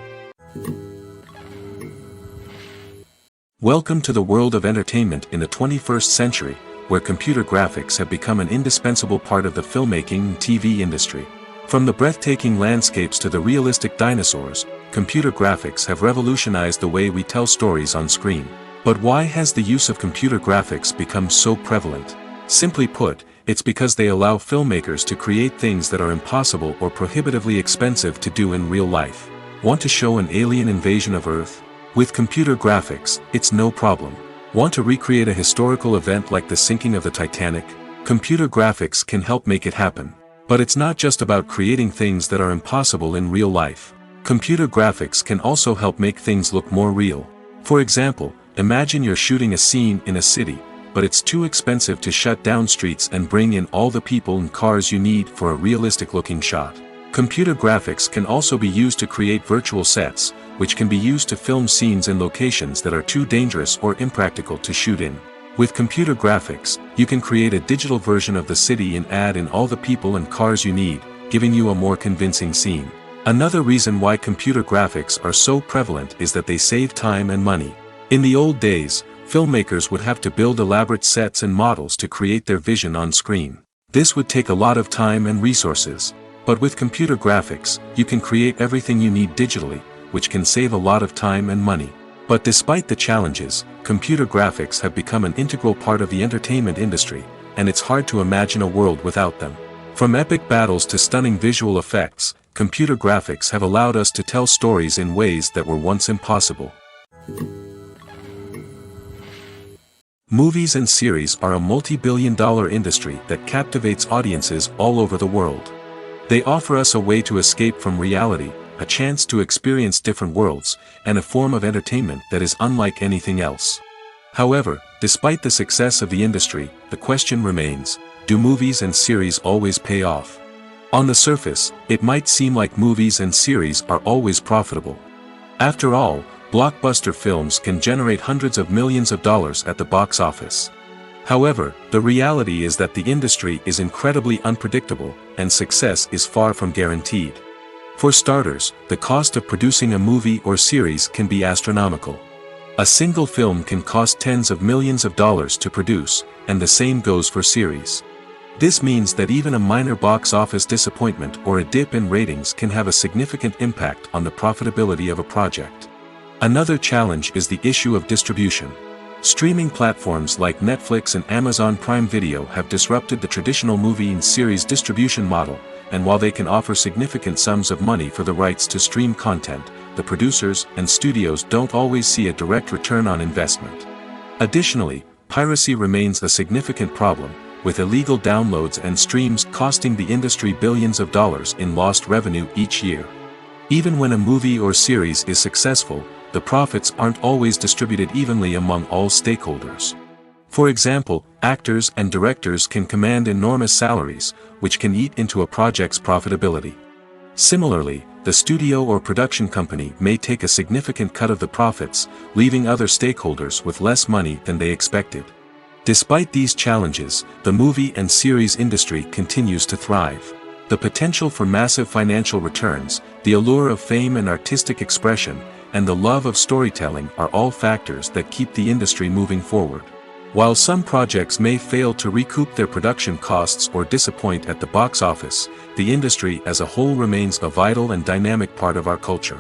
Welcome to the world of entertainment in the 21st century, where computer graphics have become an indispensable part of the filmmaking and TV industry. From the breathtaking landscapes to the realistic dinosaurs, computer graphics have revolutionized the way we tell stories on screen. But why has the use of computer graphics become so prevalent? Simply put, it's because they allow filmmakers to create things that are impossible or prohibitively expensive to do in real life. Want to show an alien invasion of Earth? With computer graphics, it's no problem. Want to recreate a historical event like the sinking of the Titanic? Computer graphics can help make it happen. But it's not just about creating things that are impossible in real life. Computer graphics can also help make things look more real. For example, imagine you're shooting a scene in a city, but it's too expensive to shut down streets and bring in all the people and cars you need for a realistic-looking shot. Computer graphics can also be used to create virtual sets, which can be used to film scenes in locations that are too dangerous or impractical to shoot in. With computer graphics, you can create a digital version of the city and add in all the people and cars you need, giving you a more convincing scene. Another reason why computer graphics are so prevalent is that they save time and money. In the old days, filmmakers would have to build elaborate sets and models to create their vision on screen. This would take a lot of time and resources. But with computer graphics, you can create everything you need digitally, which can save a lot of time and money. But despite the challenges, computer graphics have become an integral part of the entertainment industry, and it's hard to imagine a world without them. From epic battles to stunning visual effects, computer graphics have allowed us to tell stories in ways that were once impossible. Movies and series are a multi-billion-dollar industry that captivates audiences all over the world. They offer us a way to escape from reality, a chance to experience different worlds, and a form of entertainment that is unlike anything else. However, despite the success of the industry, the question remains, do movies and series always pay off? On the surface, it might seem like movies and series are always profitable. After all, blockbuster films can generate hundreds of millions of dollars at the box office. However, the reality is that the industry is incredibly unpredictable, and success is far from guaranteed. For starters, the cost of producing a movie or series can be astronomical. A single film can cost tens of millions of dollars to produce, and the same goes for series. This means that even a minor box office disappointment or a dip in ratings can have a significant impact on the profitability of a project. Another challenge is the issue of distribution. Streaming platforms like Netflix and Amazon Prime Video have disrupted the traditional movie and series distribution model, and while they can offer significant sums of money for the rights to stream content, the producers and studios don't always see a direct return on investment. Additionally, piracy remains a significant problem, with illegal downloads and streams costing the industry billions of dollars in lost revenue each year. Even when a movie or series is successful, the profits aren't always distributed evenly among all stakeholders. For example, actors and directors can command enormous salaries, which can eat into a project's profitability. Similarly, the studio or production company may take a significant cut of the profits, leaving other stakeholders with less money than they expected. Despite these challenges, the movie and series industry continues to thrive. The potential for massive financial returns, the allure of fame and artistic expression, and the love of storytelling are all factors that keep the industry moving forward. While some projects may fail to recoup their production costs or disappoint at the box office, the industry as a whole remains a vital and dynamic part of our culture.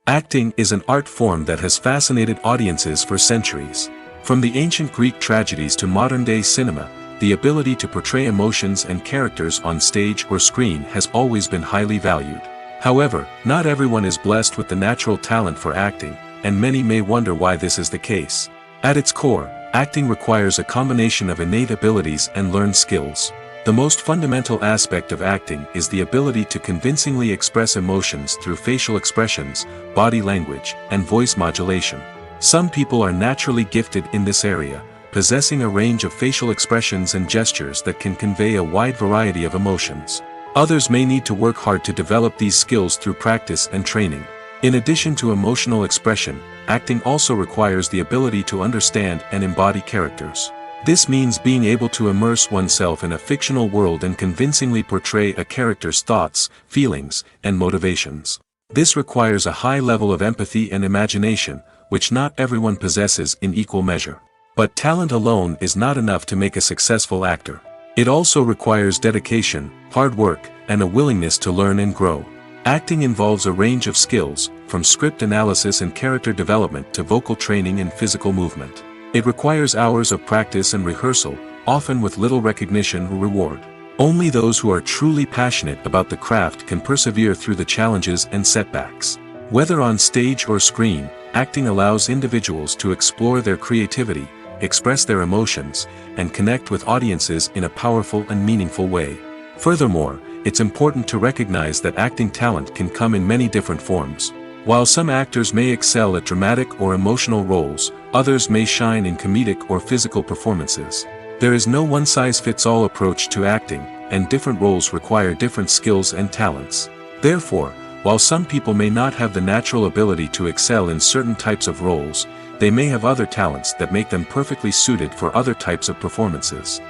Acting is an art form that has fascinated audiences for centuries. From the ancient Greek tragedies to modern-day cinema, the ability to portray emotions and characters on stage or screen has always been highly valued. However, not everyone is blessed with the natural talent for acting, and many may wonder why this is the case. At its core, acting requires a combination of innate abilities and learned skills. The most fundamental aspect of acting is the ability to convincingly express emotions through facial expressions, body language, and voice modulation. Some people are naturally gifted in this area, possessing a range of facial expressions and gestures that can convey a wide variety of emotions. Others may need to work hard to develop these skills through practice and training. In addition to emotional expression, acting also requires the ability to understand and embody characters. This means being able to immerse oneself in a fictional world and convincingly portray a character's thoughts, feelings, and motivations. This requires a high level of empathy and imagination, which not everyone possesses in equal measure. But talent alone is not enough to make a successful actor. It also requires dedication, hard work, and a willingness to learn and grow. Acting involves a range of skills, from script analysis and character development to vocal training and physical movement. It requires hours of practice and rehearsal, often with little recognition or reward. Only those who are truly passionate about the craft can persevere through the challenges and setbacks. Whether on stage or screen, acting allows individuals to explore their creativity, express their emotions, and connect with audiences in a powerful and meaningful way. Furthermore, it's important to recognize that acting talent can come in many different forms. While some actors may excel at dramatic or emotional roles, others may shine in comedic or physical performances. There is no one-size-fits-all approach to acting, and different roles require different skills and talents. Therefore, while some people may not have the natural ability to excel in certain types of roles, they may have other talents that make them perfectly suited for other types of performances.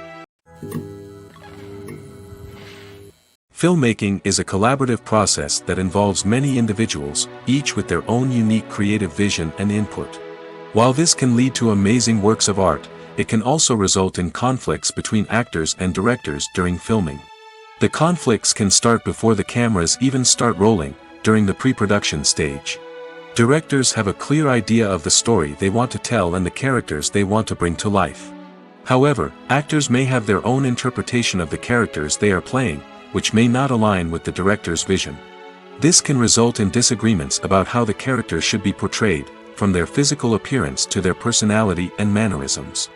Filmmaking is a collaborative process that involves many individuals, each with their own unique creative vision and input. While this can lead to amazing works of art, it can also result in conflicts between actors and directors during filming. The conflicts can start before the cameras even start rolling, during the pre-production stage. Directors have a clear idea of the story they want to tell and the characters they want to bring to life. However, actors may have their own interpretation of the characters they are playing, which may not align with the director's vision. This can result in disagreements about how the characters should be portrayed, from their physical appearance to their personality and mannerisms.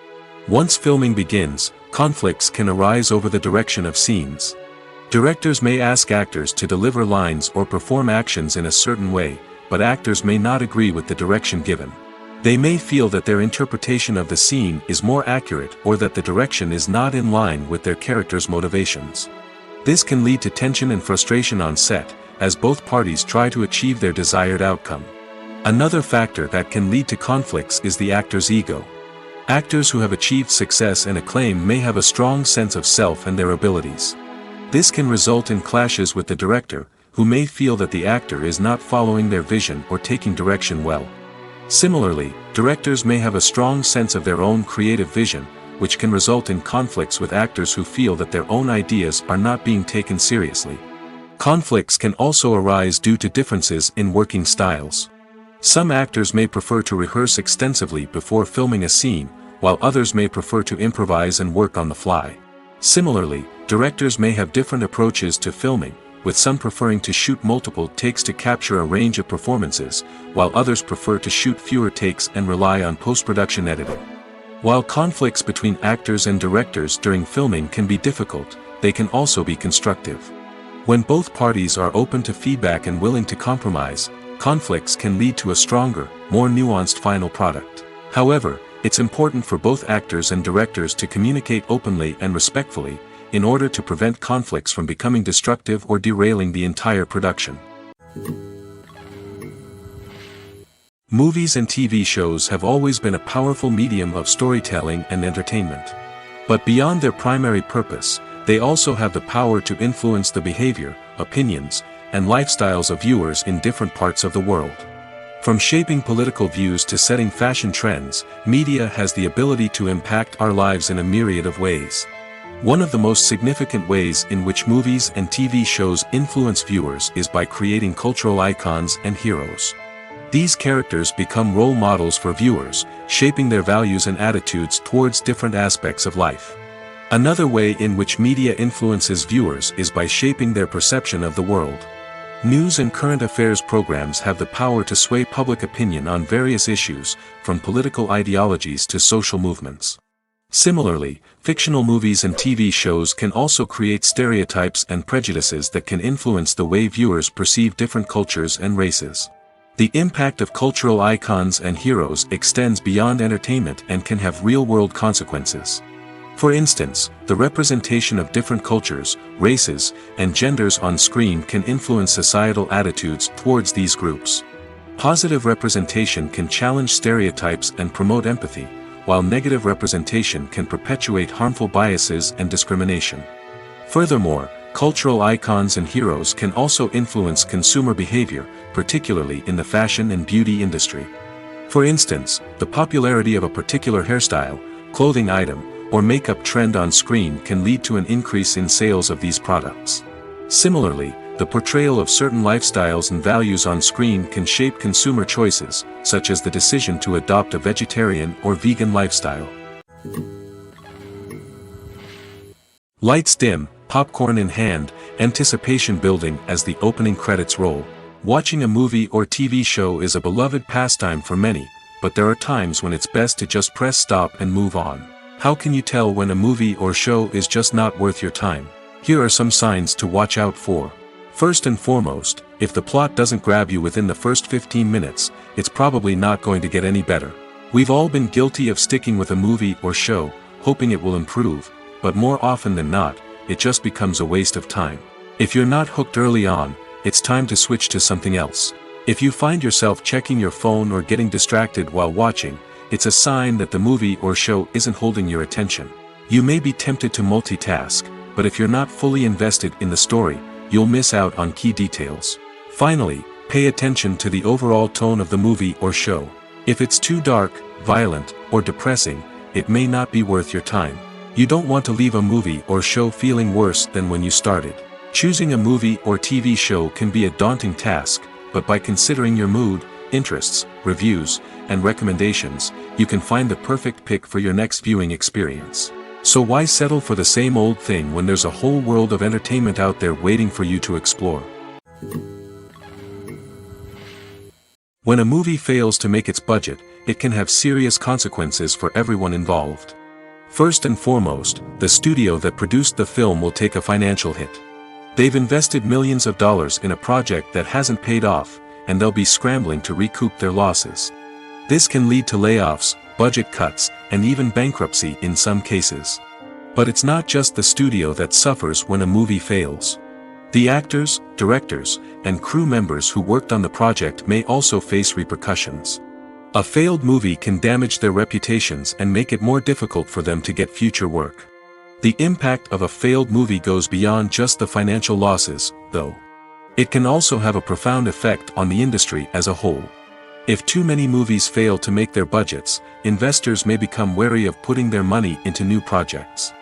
Once filming begins, conflicts can arise over the direction of scenes. Directors may ask actors to deliver lines or perform actions in a certain way, but actors may not agree with the direction given. They may feel that their interpretation of the scene is more accurate or that the direction is not in line with their character's motivations. This can lead to tension and frustration on set, as both parties try to achieve their desired outcome. Another factor that can lead to conflicts is the actor's ego. Actors who have achieved success and acclaim may have a strong sense of self and their abilities. This can result in clashes with the director, who may feel that the actor is not following their vision or taking direction well. Similarly, directors may have a strong sense of their own creative vision, which can result in conflicts with actors who feel that their own ideas are not being taken seriously. Conflicts can also arise due to differences in working styles. Some actors may prefer to rehearse extensively before filming a scene, while others may prefer to improvise and work on the fly. Similarly, directors may have different approaches to filming, with some preferring to shoot multiple takes to capture a range of performances, while others prefer to shoot fewer takes and rely on post-production editing. While conflicts between actors and directors during filming can be difficult, they can also be constructive. When both parties are open to feedback and willing to compromise, conflicts can lead to a stronger, more nuanced final product. However, it's important for both actors and directors to communicate openly and respectfully, in order to prevent conflicts from becoming destructive or derailing the entire production. Movies and TV shows have always been a powerful medium of storytelling and entertainment. But beyond their primary purpose, they also have the power to influence the behavior, opinions, and lifestyles of viewers in different parts of the world. From shaping political views to setting fashion trends, media has the ability to impact our lives in a myriad of ways. One of the most significant ways in which movies and TV shows influence viewers is by creating cultural icons and heroes. These characters become role models for viewers, shaping their values and attitudes towards different aspects of life. Another way in which media influences viewers is by shaping their perception of the world. News and current affairs programs have the power to sway public opinion on various issues, from political ideologies to social movements. Similarly, fictional movies and TV shows can also create stereotypes and prejudices that can influence the way viewers perceive different cultures and races. The impact of cultural icons and heroes extends beyond entertainment and can have real-world consequences. For instance, the representation of different cultures, races, and genders on screen can influence societal attitudes towards these groups. Positive representation can challenge stereotypes and promote empathy, while negative representation can perpetuate harmful biases and discrimination. Furthermore, cultural icons and heroes can also influence consumer behavior, particularly in the fashion and beauty industry. For instance, the popularity of a particular hairstyle, clothing item, or makeup trend on screen can lead to an increase in sales of these products. Similarly, the portrayal of certain lifestyles and values on screen can shape consumer choices, such as the decision to adopt a vegetarian or vegan lifestyle. Lights dim, popcorn in hand, anticipation building as the opening credits roll. Watching a movie or TV show is a beloved pastime for many, but there are times when it's best to just press stop and move on. How can you tell when a movie or show is just not worth your time? Here are some signs to watch out for. First and foremost, if the plot doesn't grab you within the first 15 minutes, it's probably not going to get any better. We've all been guilty of sticking with a movie or show, hoping it will improve, but more often than not, it just becomes a waste of time. If you're not hooked early on, it's time to switch to something else. If you find yourself checking your phone or getting distracted while watching, it's a sign that the movie or show isn't holding your attention. You may be tempted to multitask, but if you're not fully invested in the story, you'll miss out on key details. Finally, pay attention to the overall tone of the movie or show. If it's too dark, violent, or depressing, it may not be worth your time. You don't want to leave a movie or show feeling worse than when you started. Choosing a movie or TV show can be a daunting task, but by considering your mood, interests, reviews, and recommendations, you can find the perfect pick for your next viewing experience. So why settle for the same old thing when there's a whole world of entertainment out there waiting for you to explore? When a movie fails to make its budget, it can have serious consequences for everyone involved. First and foremost, the studio that produced the film will take a financial hit. They've invested millions of dollars in a project that hasn't paid off, and they'll be scrambling to recoup their losses. This can lead to layoffs, budget cuts, and even bankruptcy in some cases. But it's not just the studio that suffers when a movie fails. The actors, directors, and crew members who worked on the project may also face repercussions. A failed movie can damage their reputations and make it more difficult for them to get future work. The impact of a failed movie goes beyond just the financial losses, though. It can also have a profound effect on the industry as a whole. If too many movies fail to make their budgets, investors may become wary of putting their money into new projects.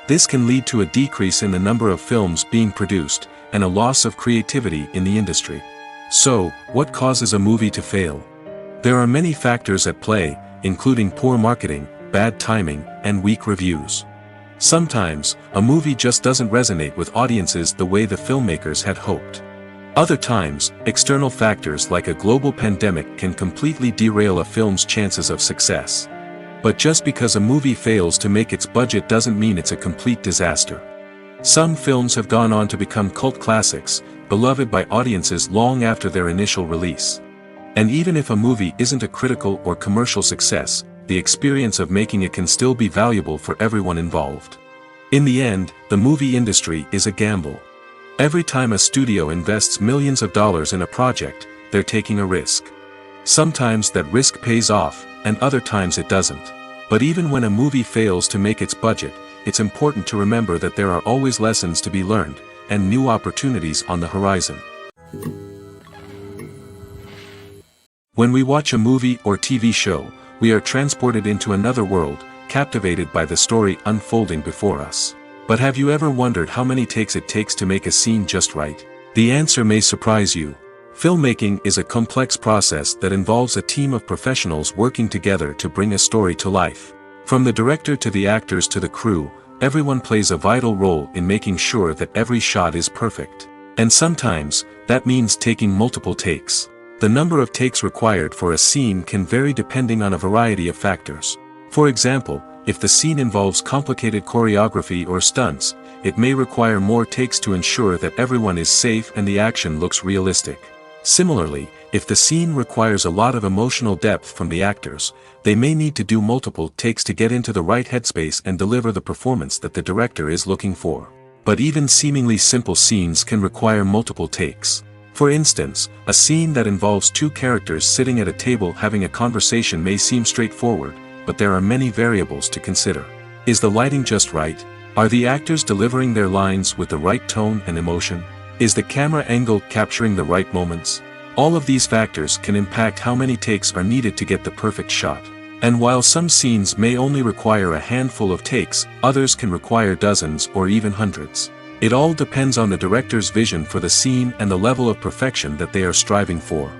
This can lead to a decrease in the number of films being produced, and a loss of creativity in the industry. So, what causes a movie to fail? There are many factors at play, including poor marketing, bad timing, and weak reviews. Sometimes, a movie just doesn't resonate with audiences the way the filmmakers had hoped. Other times, external factors like a global pandemic can completely derail a film's chances of success. But just because a movie fails to make its budget doesn't mean it's a complete disaster. Some films have gone on to become cult classics, beloved by audiences long after their initial release. And even if a movie isn't a critical or commercial success, the experience of making it can still be valuable for everyone involved. In the end, the movie industry is a gamble. Every time a studio invests millions of dollars in a project, they're taking a risk. Sometimes that risk pays off, and other times it doesn't. But even when a movie fails to make its budget, it's important to remember that there are always lessons to be learned, and new opportunities on the horizon. When we watch a movie or TV show, we are transported into another world, captivated by the story unfolding before us. But have you ever wondered how many takes it takes to make a scene just right? The answer may surprise you. Filmmaking is a complex process that involves a team of professionals working together to bring a story to life. From the director to the actors to the crew, everyone plays a vital role in making sure that every shot is perfect. And sometimes, that means taking multiple takes. The number of takes required for a scene can vary depending on a variety of factors. For example, if the scene involves complicated choreography or stunts, it may require more takes to ensure that everyone is safe and the action looks realistic. Similarly, if the scene requires a lot of emotional depth from the actors, they may need to do multiple takes to get into the right headspace and deliver the performance that the director is looking for. But even seemingly simple scenes can require multiple takes. For instance, a scene that involves two characters sitting at a table having a conversation may seem straightforward, but there are many variables to consider. Is the lighting just right? Are the actors delivering their lines with the right tone and emotion? Is the camera angle capturing the right moments? All of these factors can impact how many takes are needed to get the perfect shot. And while some scenes may only require a handful of takes, others can require dozens or even hundreds. It all depends on the director's vision for the scene and the level of perfection that they are striving for.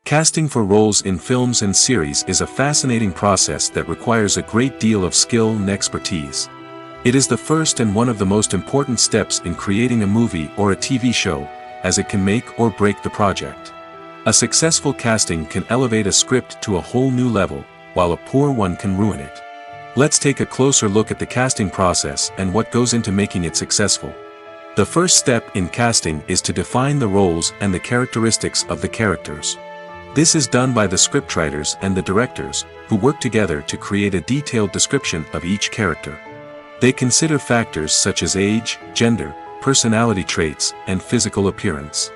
Casting for roles in films and series is a fascinating process that requires a great deal of skill and expertise. It is the first and one of the most important steps in creating a movie or a TV show, as it can make or break the project. A successful casting can elevate a script to a whole new level, while a poor one can ruin it. Let's take a closer look at the casting process and what goes into making it successful. The first step in casting is to define the roles and the characteristics of the characters. This is done by the scriptwriters and the directors, who work together to create a detailed description of each character. They consider factors such as age, gender, personality traits, and physical appearance.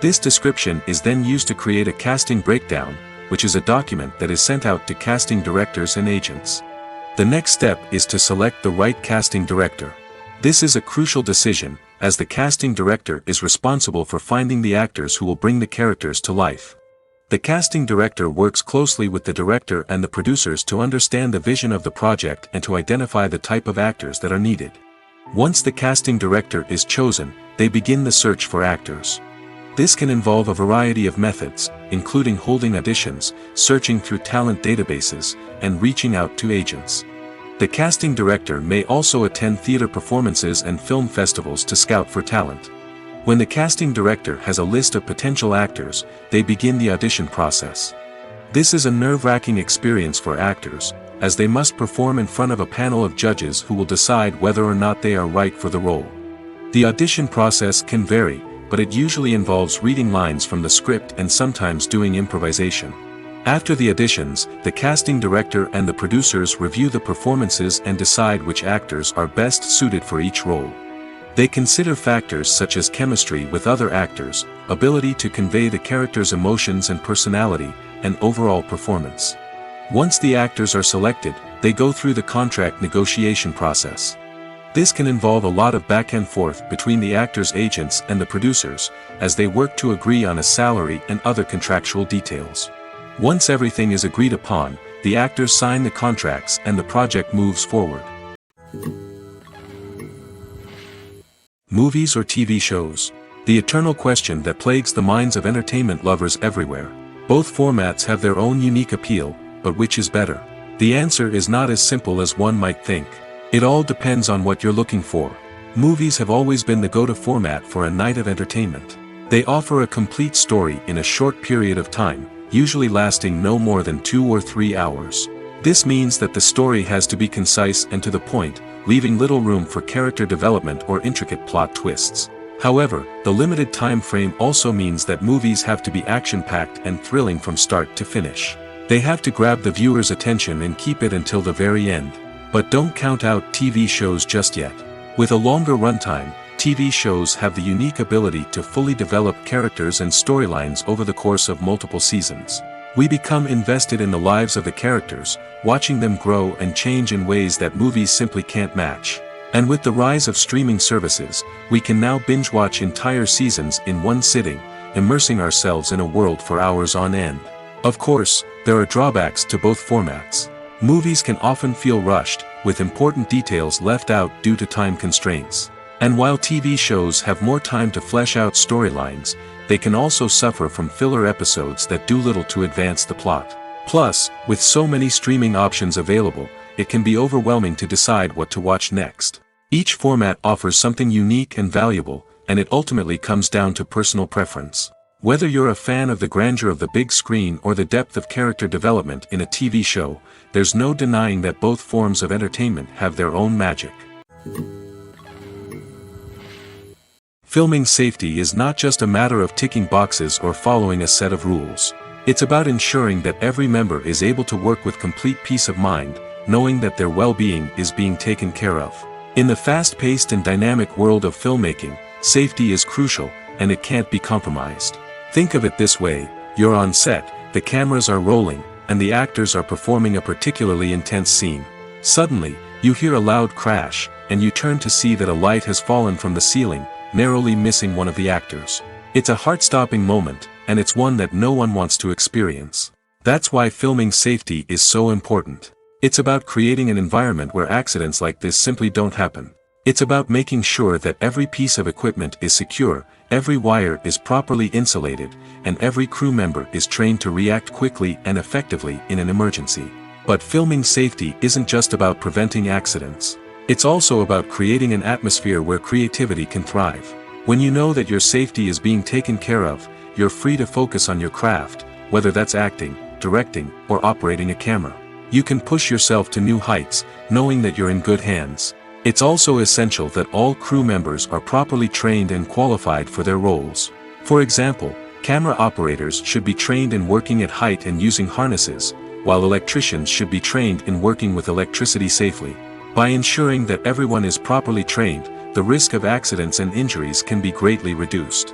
This description is then used to create a casting breakdown, which is a document that is sent out to casting directors and agents. The next step is to select the right casting director. This is a crucial decision, as the casting director is responsible for finding the actors who will bring the characters to life. The casting director works closely with the director and the producers to understand the vision of the project and to identify the type of actors that are needed. Once the casting director is chosen, they begin the search for actors. This can involve a variety of methods, including holding auditions, searching through talent databases, and reaching out to agents. The casting director may also attend theater performances and film festivals to scout for talent. When the casting director has a list of potential actors, they begin the audition process. This is a nerve-wracking experience for actors, as they must perform in front of a panel of judges who will decide whether or not they are right for the role. The audition process can vary, but it usually involves reading lines from the script and sometimes doing improvisation. After the auditions, the casting director and the producers review the performances and decide which actors are best suited for each role. They consider factors such as chemistry with other actors, ability to convey the character's emotions and personality, and overall performance. Once the actors are selected, they go through the contract negotiation process. This can involve a lot of back and forth between the actors' agents and the producers, as they work to agree on a salary and other contractual details. Once everything is agreed upon, the actors sign the contracts and the project moves forward. Movies or TV shows? The eternal question that plagues the minds of entertainment lovers everywhere. Both formats have their own unique appeal, but which is better? The answer is not as simple as one might think. It all depends on what you're looking for. Movies have always been the go-to format for a night of entertainment. They offer a complete story in a short period of time, usually lasting no more than 2 or 3 hours. This means that the story has to be concise and to the point, leaving little room for character development or intricate plot twists. However, the limited time frame also means that movies have to be action-packed and thrilling from start to finish. They have to grab the viewer's attention and keep it until the very end. But don't count out TV shows just yet. With a longer runtime, TV shows have the unique ability to fully develop characters and storylines over the course of multiple seasons. We become invested in the lives of the characters, watching them grow and change in ways that movies simply can't match. And with the rise of streaming services, we can now binge-watch entire seasons in one sitting, immersing ourselves in a world for hours on end. Of course, there are drawbacks to both formats. Movies can often feel rushed, with important details left out due to time constraints. And while TV shows have more time to flesh out storylines, they can also suffer from filler episodes that do little to advance the plot. Plus, with so many streaming options available, it can be overwhelming to decide what to watch next. Each format offers something unique and valuable, and it ultimately comes down to personal preference. Whether you're a fan of the grandeur of the big screen or the depth of character development in a TV show, there's no denying that both forms of entertainment have their own magic. Filming safety is not just a matter of ticking boxes or following a set of rules. It's about ensuring that every member is able to work with complete peace of mind, knowing that their well-being is being taken care of. In the fast-paced and dynamic world of filmmaking, safety is crucial, and it can't be compromised. Think of it this way: you're on set, the cameras are rolling, and the actors are performing a particularly intense scene. Suddenly, you hear a loud crash, and you turn to see that a light has fallen from the ceiling, narrowly missing one of the actors. It's a heart-stopping moment, and it's one that no one wants to experience. That's why filming safety is so important. It's about creating an environment where accidents like this simply don't happen. It's about making sure that every piece of equipment is secure, every wire is properly insulated, and every crew member is trained to react quickly and effectively in an emergency. But filming safety isn't just about preventing accidents. It's also about creating an atmosphere where creativity can thrive. When you know that your safety is being taken care of, you're free to focus on your craft, whether that's acting, directing, or operating a camera. You can push yourself to new heights, knowing that you're in good hands. It's also essential that all crew members are properly trained and qualified for their roles. For example, camera operators should be trained in working at height and using harnesses, while electricians should be trained in working with electricity safely. By ensuring that everyone is properly trained, the risk of accidents and injuries can be greatly reduced.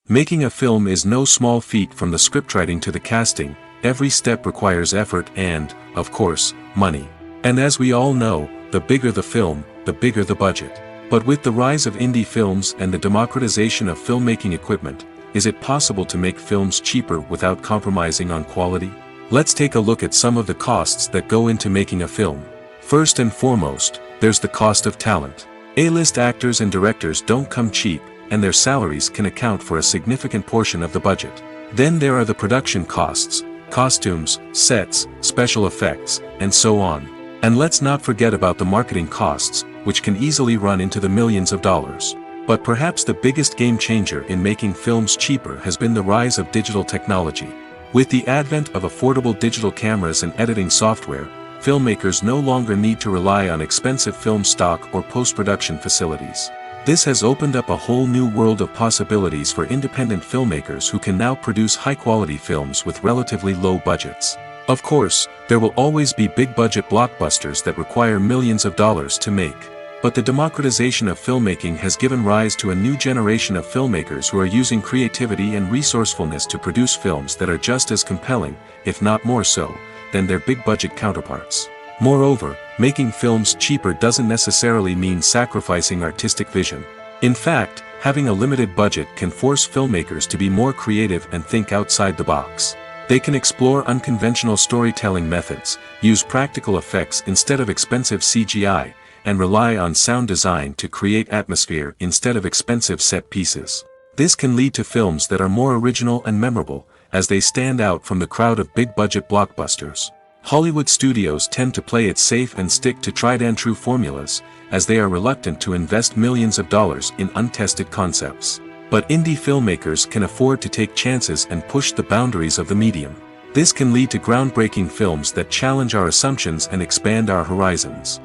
Making a film is no small feat. From the scriptwriting to the casting, every step requires effort and, of course, money. And as we all know, the bigger the film, the bigger the budget. But with the rise of indie films and the democratization of filmmaking equipment, is it possible to make films cheaper without compromising on quality? Let's take a look at some of the costs that go into making a film. First and foremost, there's the cost of talent. A-list actors and directors don't come cheap, and their salaries can account for a significant portion of the budget. Then there are the production costs, costumes, sets, special effects, and so on. And let's not forget about the marketing costs, which can easily run into the millions of dollars. But perhaps the biggest game changer in making films cheaper has been the rise of digital technology. With the advent of affordable digital cameras and editing software, filmmakers no longer need to rely on expensive film stock or post-production facilities. This has opened up a whole new world of possibilities for independent filmmakers who can now produce high-quality films with relatively low budgets. Of course, there will always be big-budget blockbusters that require millions of dollars to make. But the democratization of filmmaking has given rise to a new generation of filmmakers who are using creativity and resourcefulness to produce films that are just as compelling, if not more so, than their big-budget counterparts. Moreover, making films cheaper doesn't necessarily mean sacrificing artistic vision. In fact, having a limited budget can force filmmakers to be more creative and think outside the box. They can explore unconventional storytelling methods, use practical effects instead of expensive CGI, and rely on sound design to create atmosphere instead of expensive set pieces. This can lead to films that are more original and memorable, as they stand out from the crowd of big-budget blockbusters. Hollywood studios tend to play it safe and stick to tried-and-true formulas, as they are reluctant to invest millions of dollars in untested concepts. But indie filmmakers can afford to take chances and push the boundaries of the medium. This can lead to groundbreaking films that challenge our assumptions and expand our horizons.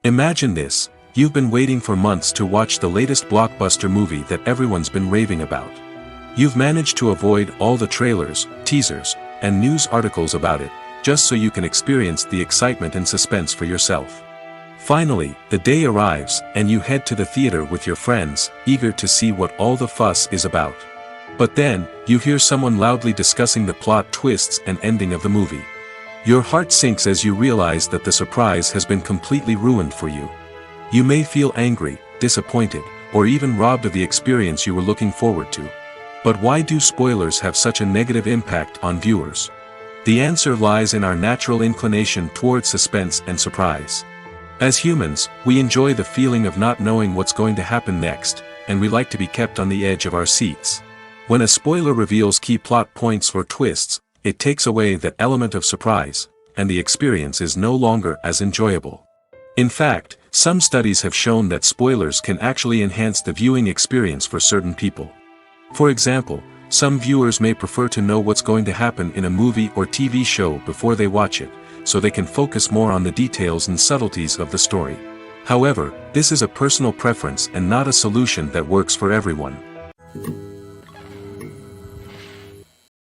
Imagine this: you've been waiting for months to watch the latest blockbuster movie that everyone's been raving about. You've managed to avoid all the trailers, teasers, and news articles about it, just so you can experience the excitement and suspense for yourself. Finally, the day arrives, and you head to the theater with your friends, eager to see what all the fuss is about. But then, you hear someone loudly discussing the plot twists and ending of the movie. Your heart sinks as you realize that the surprise has been completely ruined for you. You may feel angry, disappointed, or even robbed of the experience you were looking forward to. But why do spoilers have such a negative impact on viewers? The answer lies in our natural inclination toward suspense and surprise. As humans, we enjoy the feeling of not knowing what's going to happen next, and we like to be kept on the edge of our seats. When a spoiler reveals key plot points or twists, it takes away that element of surprise, and the experience is no longer as enjoyable. In fact, some studies have shown that spoilers can actually enhance the viewing experience for certain people. For example, some viewers may prefer to know what's going to happen in a movie or TV show before they watch it, so they can focus more on the details and subtleties of the story. However, this is a personal preference and not a solution that works for everyone.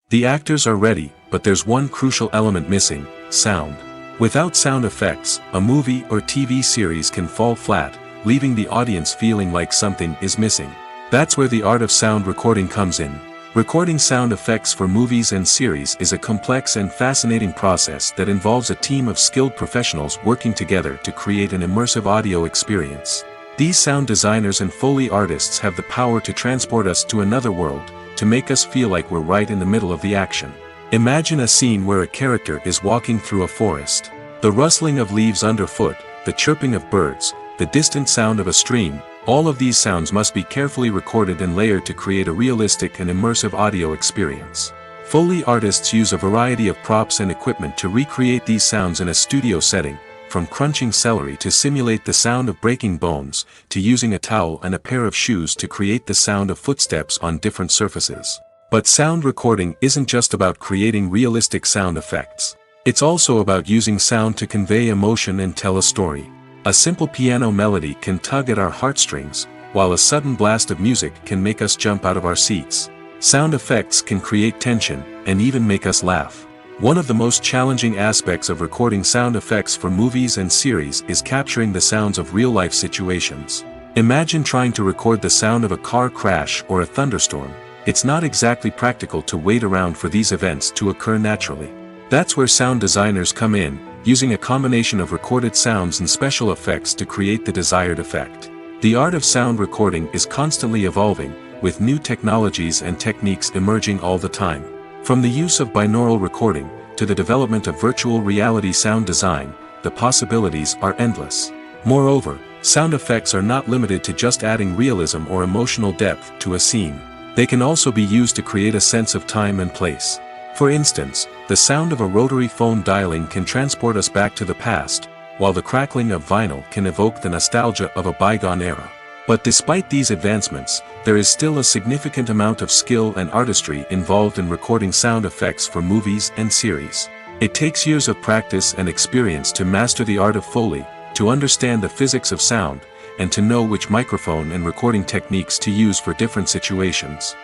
The actors are ready, but there's one crucial element missing: sound. Without sound effects, a movie or TV series can fall flat, leaving the audience feeling like something is missing. That's where the art of sound recording comes in. Recording sound effects for movies and series is a complex and fascinating process that involves a team of skilled professionals working together to create an immersive audio experience. These sound designers and Foley artists have the power to transport us to another world, to make us feel like we're right in the middle of the action. Imagine a scene where a character is walking through a forest. The rustling of leaves underfoot, the chirping of birds, the distant sound of a stream, all of these sounds must be carefully recorded and layered to create a realistic and immersive audio experience. Foley artists use a variety of props and equipment to recreate these sounds in a studio setting, from crunching celery to simulate the sound of breaking bones, to using a towel and a pair of shoes to create the sound of footsteps on different surfaces. But sound recording isn't just about creating realistic sound effects. It's also about using sound to convey emotion and tell a story. A simple piano melody can tug at our heartstrings, while a sudden blast of music can make us jump out of our seats. Sound effects can create tension, and even make us laugh. One of the most challenging aspects of recording sound effects for movies and series is capturing the sounds of real-life situations. Imagine trying to record the sound of a car crash or a thunderstorm. It's not exactly practical to wait around for these events to occur naturally. That's where sound designers come in, using a combination of recorded sounds and special effects to create the desired effect. The art of sound recording is constantly evolving, with new technologies and techniques emerging all the time. From the use of binaural recording, to the development of virtual reality sound design, the possibilities are endless. Moreover, sound effects are not limited to just adding realism or emotional depth to a scene. They can also be used to create a sense of time and place. For instance, the sound of a rotary phone dialing can transport us back to the past, while the crackling of vinyl can evoke the nostalgia of a bygone era. But despite these advancements, there is still a significant amount of skill and artistry involved in recording sound effects for movies and series. It takes years of practice and experience to master the art of Foley, to understand the physics of sound, and to know which microphone and recording techniques to use for different situations.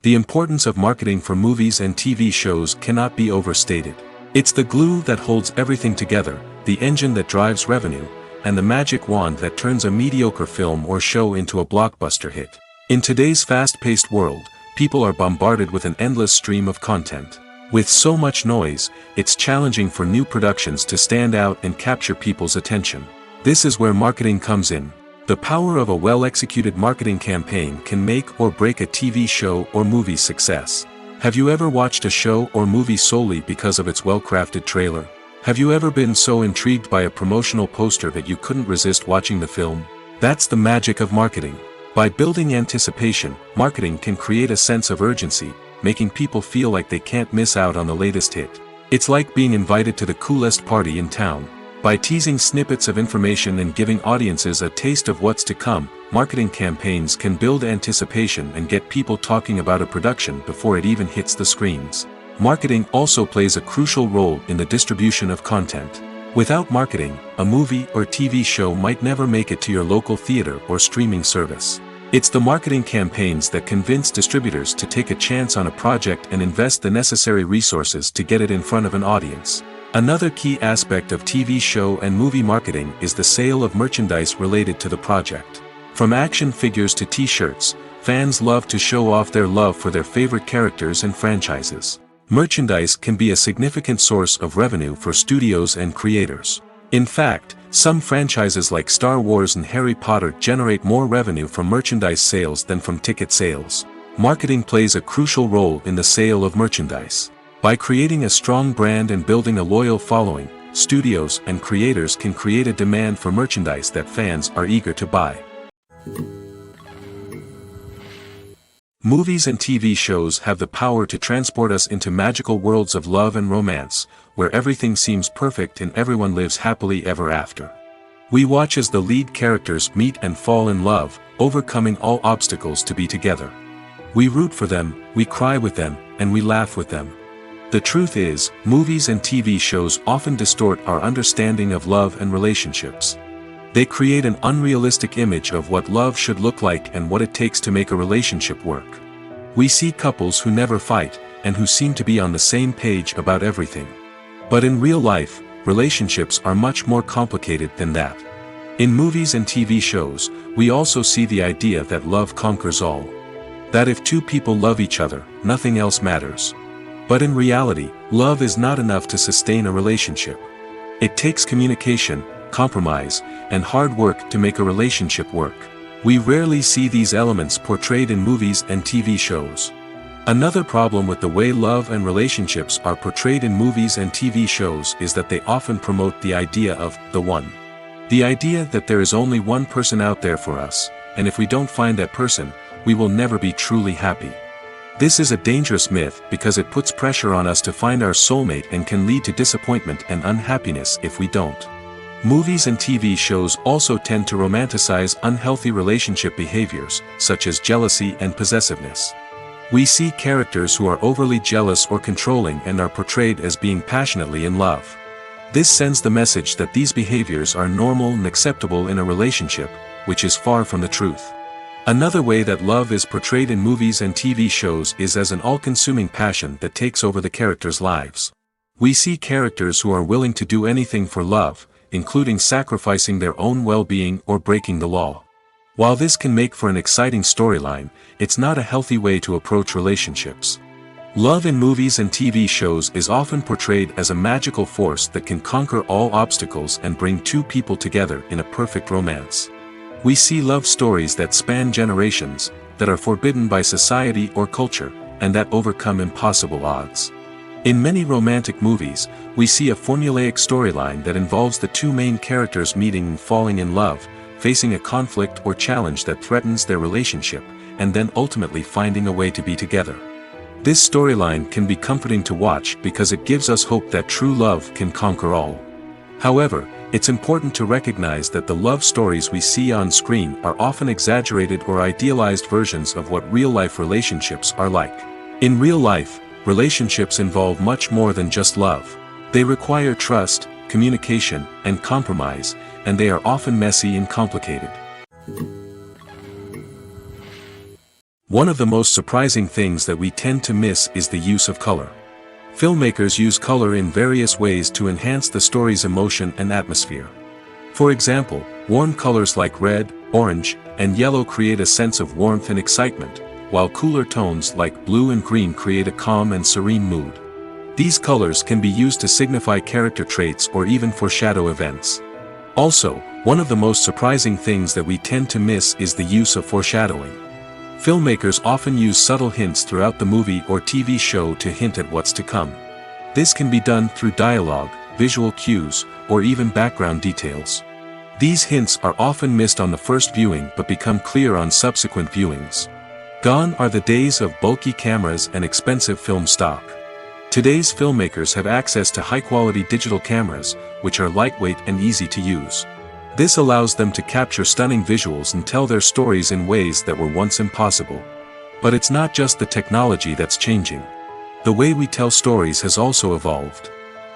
The importance of marketing for movies and TV shows cannot be overstated. It's the glue that holds everything together, the engine that drives revenue, and the magic wand that turns a mediocre film or show into a blockbuster hit. In today's fast-paced world, people are bombarded with an endless stream of content. With so much noise, it's challenging for new productions to stand out and capture people's attention. This is where marketing comes in. The power of a well-executed marketing campaign can make or break a TV show or movie's success. Have you ever watched a show or movie solely because of its well-crafted trailer? Have you ever been so intrigued by a promotional poster that you couldn't resist watching the film? That's the magic of marketing. By building anticipation, marketing can create a sense of urgency, making people feel like they can't miss out on the latest hit. It's like being invited to the coolest party in town. By teasing snippets of information and giving audiences a taste of what's to come, marketing campaigns can build anticipation and get people talking about a production before it even hits the screens. Marketing also plays a crucial role in the distribution of content. Without marketing, a movie or TV show might never make it to your local theater or streaming service. It's the marketing campaigns that convince distributors to take a chance on a project and invest the necessary resources to get it in front of an audience. Another key aspect of TV show and movie marketing is the sale of merchandise related to the project. From action figures to t-shirts, fans love to show off their love for their favorite characters and franchises. Merchandise can be a significant source of revenue for studios and creators. In fact, some franchises like Star Wars and Harry Potter generate more revenue from merchandise sales than from ticket sales. Marketing plays a crucial role in the sale of merchandise. By creating a strong brand and building a loyal following, studios and creators can create a demand for merchandise that fans are eager to buy. Movies and TV shows have the power to transport us into magical worlds of love and romance, where everything seems perfect and everyone lives happily ever after. We watch as the lead characters meet and fall in love, overcoming all obstacles to be together. We root for them, we cry with them, and we laugh with them. The truth is, movies and TV shows often distort our understanding of love and relationships. They create an unrealistic image of what love should look like and what it takes to make a relationship work. We see couples who never fight, and who seem to be on the same page about everything. But in real life, relationships are much more complicated than that. In movies and TV shows, we also see the idea that love conquers all. That if two people love each other, nothing else matters. But in reality, love is not enough to sustain a relationship. It takes communication, compromise, and hard work to make a relationship work. We rarely see these elements portrayed in movies and TV shows. Another problem with the way love and relationships are portrayed in movies and TV shows is that they often promote the idea of the one. The idea that there is only one person out there for us, and if we don't find that person, we will never be truly happy. This is a dangerous myth because it puts pressure on us to find our soulmate and can lead to disappointment and unhappiness if we don't. Movies and TV shows also tend to romanticize unhealthy relationship behaviors, such as jealousy and possessiveness. We see characters who are overly jealous or controlling and are portrayed as being passionately in love. This sends the message that these behaviors are normal and acceptable in a relationship, which is far from the truth. Another way that love is portrayed in movies and TV shows is as an all-consuming passion that takes over the characters' lives. We see characters who are willing to do anything for love, including sacrificing their own well-being or breaking the law. While this can make for an exciting storyline, it's not a healthy way to approach relationships. Love in movies and TV shows is often portrayed as a magical force that can conquer all obstacles and bring two people together in a perfect romance. We see love stories that span generations, that are forbidden by society or culture, and that overcome impossible odds. In many romantic movies, we see a formulaic storyline that involves the two main characters meeting and falling in love, facing a conflict or challenge that threatens their relationship, and then ultimately finding a way to be together. This storyline can be comforting to watch because it gives us hope that true love can conquer all. However, it's important to recognize that the love stories we see on screen are often exaggerated or idealized versions of what real-life relationships are like. In real life, relationships involve much more than just love. They require trust, communication, and compromise, and they are often messy and complicated. One of the most surprising things that we tend to miss is the use of color. Filmmakers use color in various ways to enhance the story's emotion and atmosphere. For example, warm colors like red, orange, and yellow create a sense of warmth and excitement, while cooler tones like blue and green create a calm and serene mood. These colors can be used to signify character traits or even foreshadow events. Also, one of the most surprising things that we tend to miss is the use of foreshadowing. Filmmakers often use subtle hints throughout the movie or TV show to hint at what's to come. This can be done through dialogue, visual cues, or even background details. These hints are often missed on the first viewing but become clear on subsequent viewings. Gone are the days of bulky cameras and expensive film stock. Today's filmmakers have access to high-quality digital cameras, which are lightweight and easy to use. This allows them to capture stunning visuals and tell their stories in ways that were once impossible. But it's not just the technology that's changing. The way we tell stories has also evolved.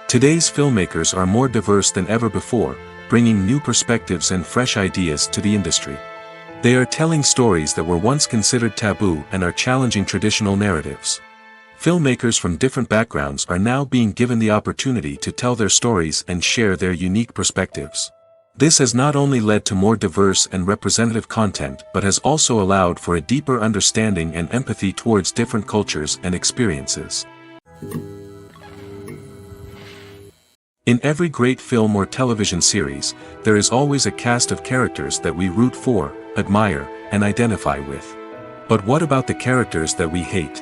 Today's filmmakers are more diverse than ever before, bringing new perspectives and fresh ideas to the industry. They are telling stories that were once considered taboo and are challenging traditional narratives. Filmmakers from different backgrounds are now being given the opportunity to tell their stories and share their unique perspectives. This has not only led to more diverse and representative content but has also allowed for a deeper understanding and empathy towards different cultures and experiences. In every great film or television series, there is always a cast of characters that we root for, admire, and identify with. But what about the characters that we hate?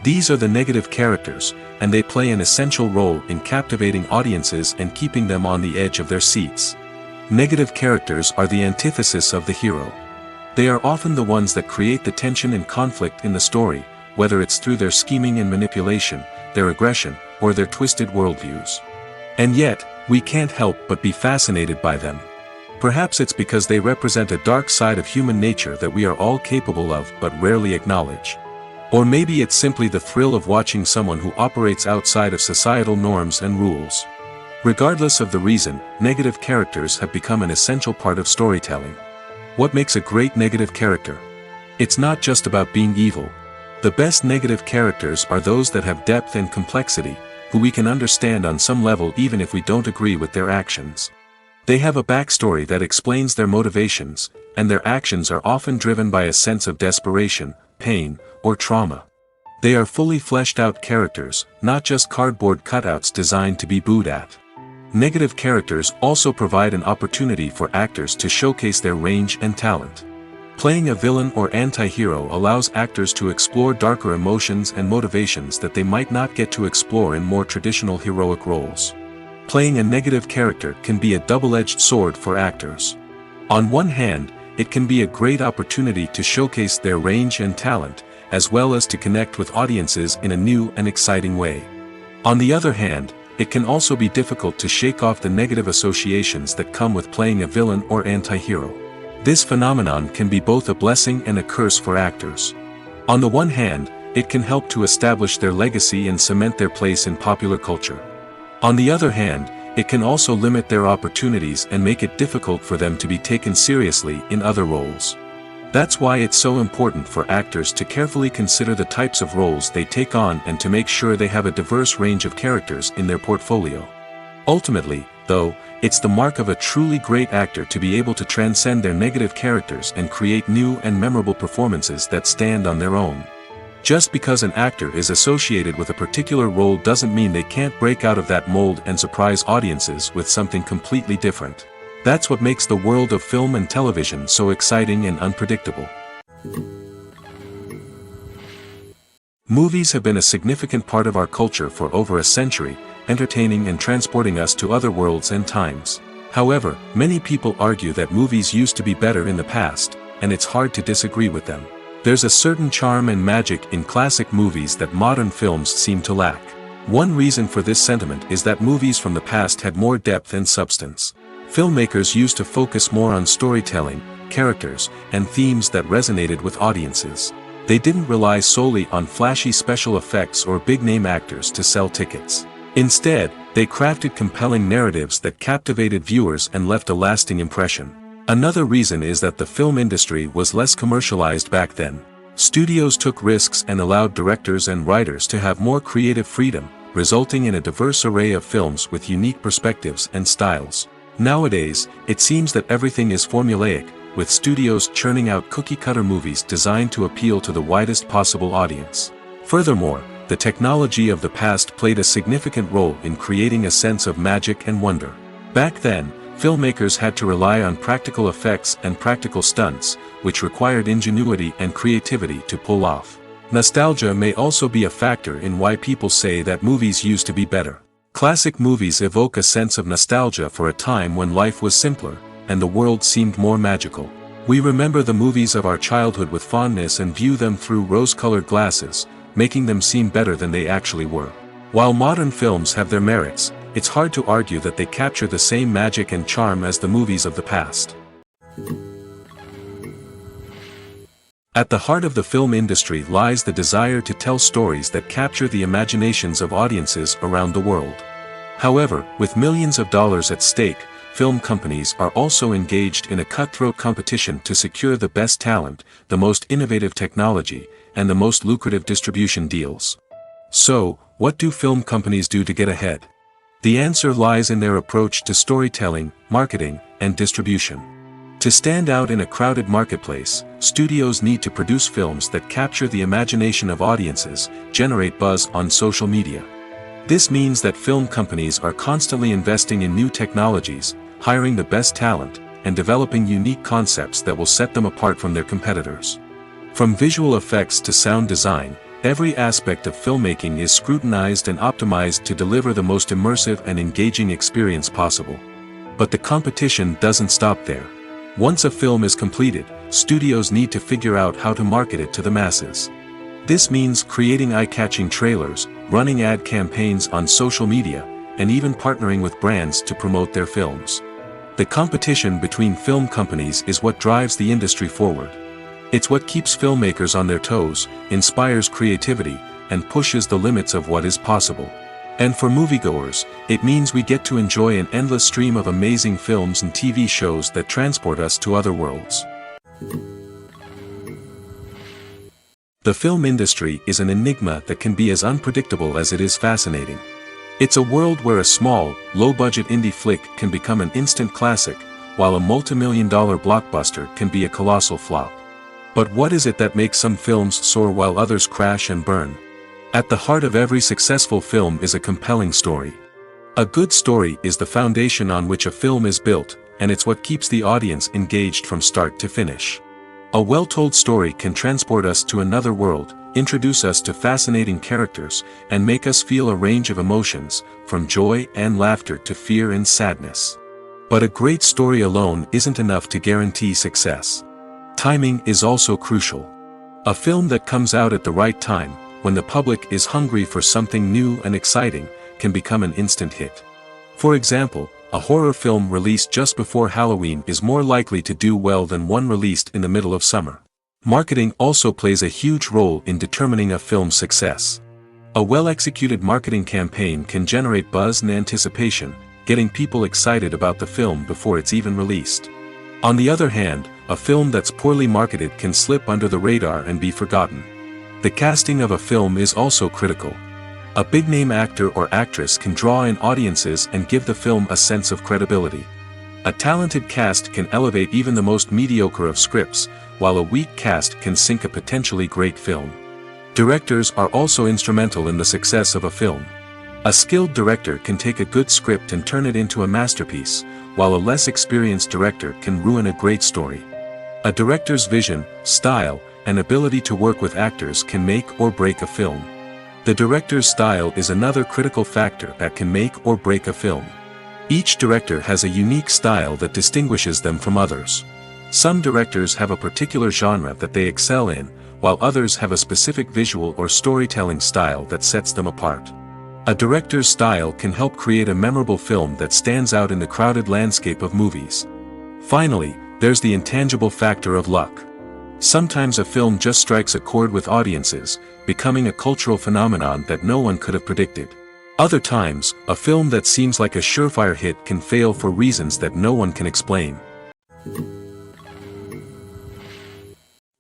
These are the negative characters, and they play an essential role in captivating audiences and keeping them on the edge of their seats. Negative characters are the antithesis of the hero. They are often the ones that create the tension and conflict in the story, whether it's through their scheming and manipulation, their aggression, or their twisted worldviews. And yet, we can't help but be fascinated by them. Perhaps it's because they represent a dark side of human nature that we are all capable of but rarely acknowledge. Or maybe it's simply the thrill of watching someone who operates outside of societal norms and rules. Regardless of the reason, negative characters have become an essential part of storytelling. What makes a great negative character? It's not just about being evil. The best negative characters are those that have depth and complexity, who we can understand on some level even if we don't agree with their actions. They have a backstory that explains their motivations, and their actions are often driven by a sense of desperation, pain, or trauma. They are fully fleshed out characters, not just cardboard cutouts designed to be booed at. Negative characters also provide an opportunity for actors to showcase their range and talent. Playing a villain or anti-hero allows actors to explore darker emotions and motivations that they might not get to explore in more traditional heroic roles. Playing a negative character can be a double-edged sword for actors. On one hand, it can be a great opportunity to showcase their range and talent, as well as to connect with audiences in a new and exciting way. On the other hand, it can also be difficult to shake off the negative associations that come with playing a villain or anti-hero. This phenomenon can be both a blessing and a curse for actors. On the one hand, it can help to establish their legacy and cement their place in popular culture. On the other hand, it can also limit their opportunities and make it difficult for them to be taken seriously in other roles. That's why it's so important for actors to carefully consider the types of roles they take on and to make sure they have a diverse range of characters in their portfolio. Ultimately, though, it's the mark of a truly great actor to be able to transcend their negative characters and create new and memorable performances that stand on their own. Just because an actor is associated with a particular role doesn't mean they can't break out of that mold and surprise audiences with something completely different. That's what makes the world of film and television so exciting and unpredictable. Movies have been a significant part of our culture for over a century, entertaining and transporting us to other worlds and times. However, many people argue that movies used to be better in the past, and it's hard to disagree with them. There's a certain charm and magic in classic movies that modern films seem to lack. One reason for this sentiment is that movies from the past had more depth and substance. Filmmakers used to focus more on storytelling, characters, and themes that resonated with audiences. They didn't rely solely on flashy special effects or big-name actors to sell tickets. Instead, They crafted compelling narratives that captivated viewers and left a lasting impression. Another reason is that the film industry was less commercialized back then. Studios took risks and allowed directors and writers to have more creative freedom, resulting in a diverse array of films with unique perspectives and styles. Nowadays, it seems that everything is formulaic, with studios churning out cookie-cutter movies designed to appeal to the widest possible audience. Furthermore, the technology of the past played a significant role in creating a sense of magic and wonder. Back then, filmmakers had to rely on practical effects and practical stunts, which required ingenuity and creativity to pull off. Nostalgia may also be a factor in why people say that movies used to be better. Classic movies evoke a sense of nostalgia for a time when life was simpler, and the world seemed more magical. We remember the movies of our childhood with fondness and view them through rose-colored glasses, making them seem better than they actually were. While modern films have their merits, it's hard to argue that they capture the same magic and charm as the movies of the past. At the heart of the film industry lies the desire to tell stories that capture the imaginations of audiences around the world. However, with millions of dollars at stake, film companies are also engaged in a cutthroat competition to secure the best talent, the most innovative technology, and the most lucrative distribution deals. So, what do film companies do to get ahead? The answer lies in their approach to storytelling, marketing, and distribution. To stand out in a crowded marketplace, studios need to produce films that capture the imagination of audiences, generate buzz on social media. This means that film companies are constantly investing in new technologies, hiring the best talent, and developing unique concepts that will set them apart from their competitors. From visual effects to sound design, every aspect of filmmaking is scrutinized and optimized to deliver the most immersive and engaging experience possible. But the competition doesn't stop there. Once a film is completed, studios need to figure out how to market it to the masses. This means creating eye-catching trailers, running ad campaigns on social media, and even partnering with brands to promote their films. The competition between film companies is what drives the industry forward. It's what keeps filmmakers on their toes, inspires creativity, and pushes the limits of what is possible. And for moviegoers, it means we get to enjoy an endless stream of amazing films and TV shows that transport us to other worlds. The film industry is an enigma that can be as unpredictable as it is fascinating. It's a world where a small, low-budget indie flick can become an instant classic, while a multi-million-dollar blockbuster can be a colossal flop. But what is it that makes some films soar while others crash and burn? At the heart of every successful film is a compelling story. A good story is the foundation on which a film is built, and it's what keeps the audience engaged from start to finish. A well-told story can transport us to another world, introduce us to fascinating characters, and make us feel a range of emotions, from joy and laughter to fear and sadness. But a great story alone isn't enough to guarantee success. Timing is also crucial. A film that comes out at the right time, when the public is hungry for something new and exciting, can become an instant hit. For example, a horror film released just before Halloween is more likely to do well than one released in the middle of summer. Marketing also plays a huge role in determining a film's success. A well-executed marketing campaign can generate buzz and anticipation, getting people excited about the film before it's even released. On the other hand, a film that's poorly marketed can slip under the radar and be forgotten. The casting of a film is also critical. A big-name actor or actress can draw in audiences and give the film a sense of credibility. A talented cast can elevate even the most mediocre of scripts, while a weak cast can sink a potentially great film. Directors are also instrumental in the success of a film. A skilled director can take a good script and turn it into a masterpiece, while a less experienced director can ruin a great story. A director's vision, style, and ability to work with actors can make or break a film. The director's style is another critical factor that can make or break a film. Each director has a unique style that distinguishes them from others. Some directors have a particular genre that they excel in, while others have a specific visual or storytelling style that sets them apart. A director's style can help create a memorable film that stands out in the crowded landscape of movies. Finally, there's the intangible factor of luck. Sometimes a film just strikes a chord with audiences, becoming a cultural phenomenon that no one could have predicted. Other times, a film that seems like a surefire hit can fail for reasons that no one can explain.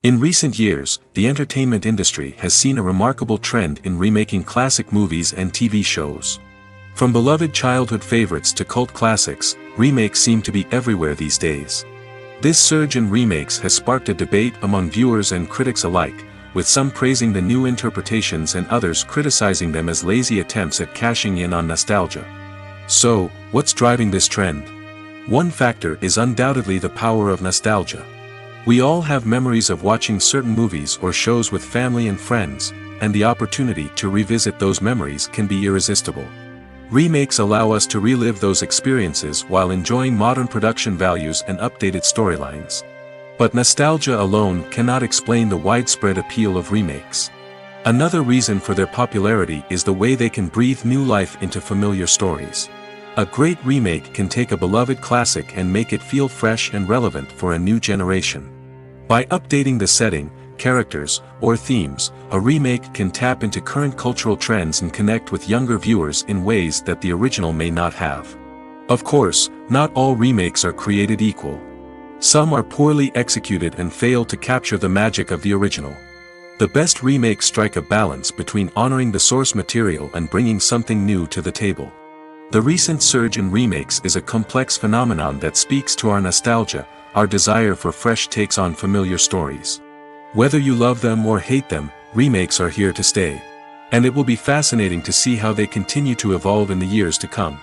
In recent years, the entertainment industry has seen a remarkable trend in remaking classic movies and TV shows. From beloved childhood favorites to cult classics, remakes seem to be everywhere these days. This surge in remakes has sparked a debate among viewers and critics alike, with some praising the new interpretations and others criticizing them as lazy attempts at cashing in on nostalgia. So, what's driving this trend? One factor is undoubtedly the power of nostalgia. We all have memories of watching certain movies or shows with family and friends, and the opportunity to revisit those memories can be irresistible. Remakes allow us to relive those experiences while enjoying modern production values and updated storylines. But nostalgia alone cannot explain the widespread appeal of remakes. Another reason for their popularity is the way they can breathe new life into familiar stories. A great remake can take a beloved classic and make it feel fresh and relevant for a new generation. By updating the setting, characters, or themes, a remake can tap into current cultural trends and connect with younger viewers in ways that the original may not have. Of course, not all remakes are created equal. Some are poorly executed and fail to capture the magic of the original. The best remakes strike a balance between honoring the source material and bringing something new to the table. The recent surge in remakes is a complex phenomenon that speaks to our nostalgia, our desire for fresh takes on familiar stories. Whether you love them or hate them, remakes are here to stay. And it will be fascinating to see how they continue to evolve in the years to come.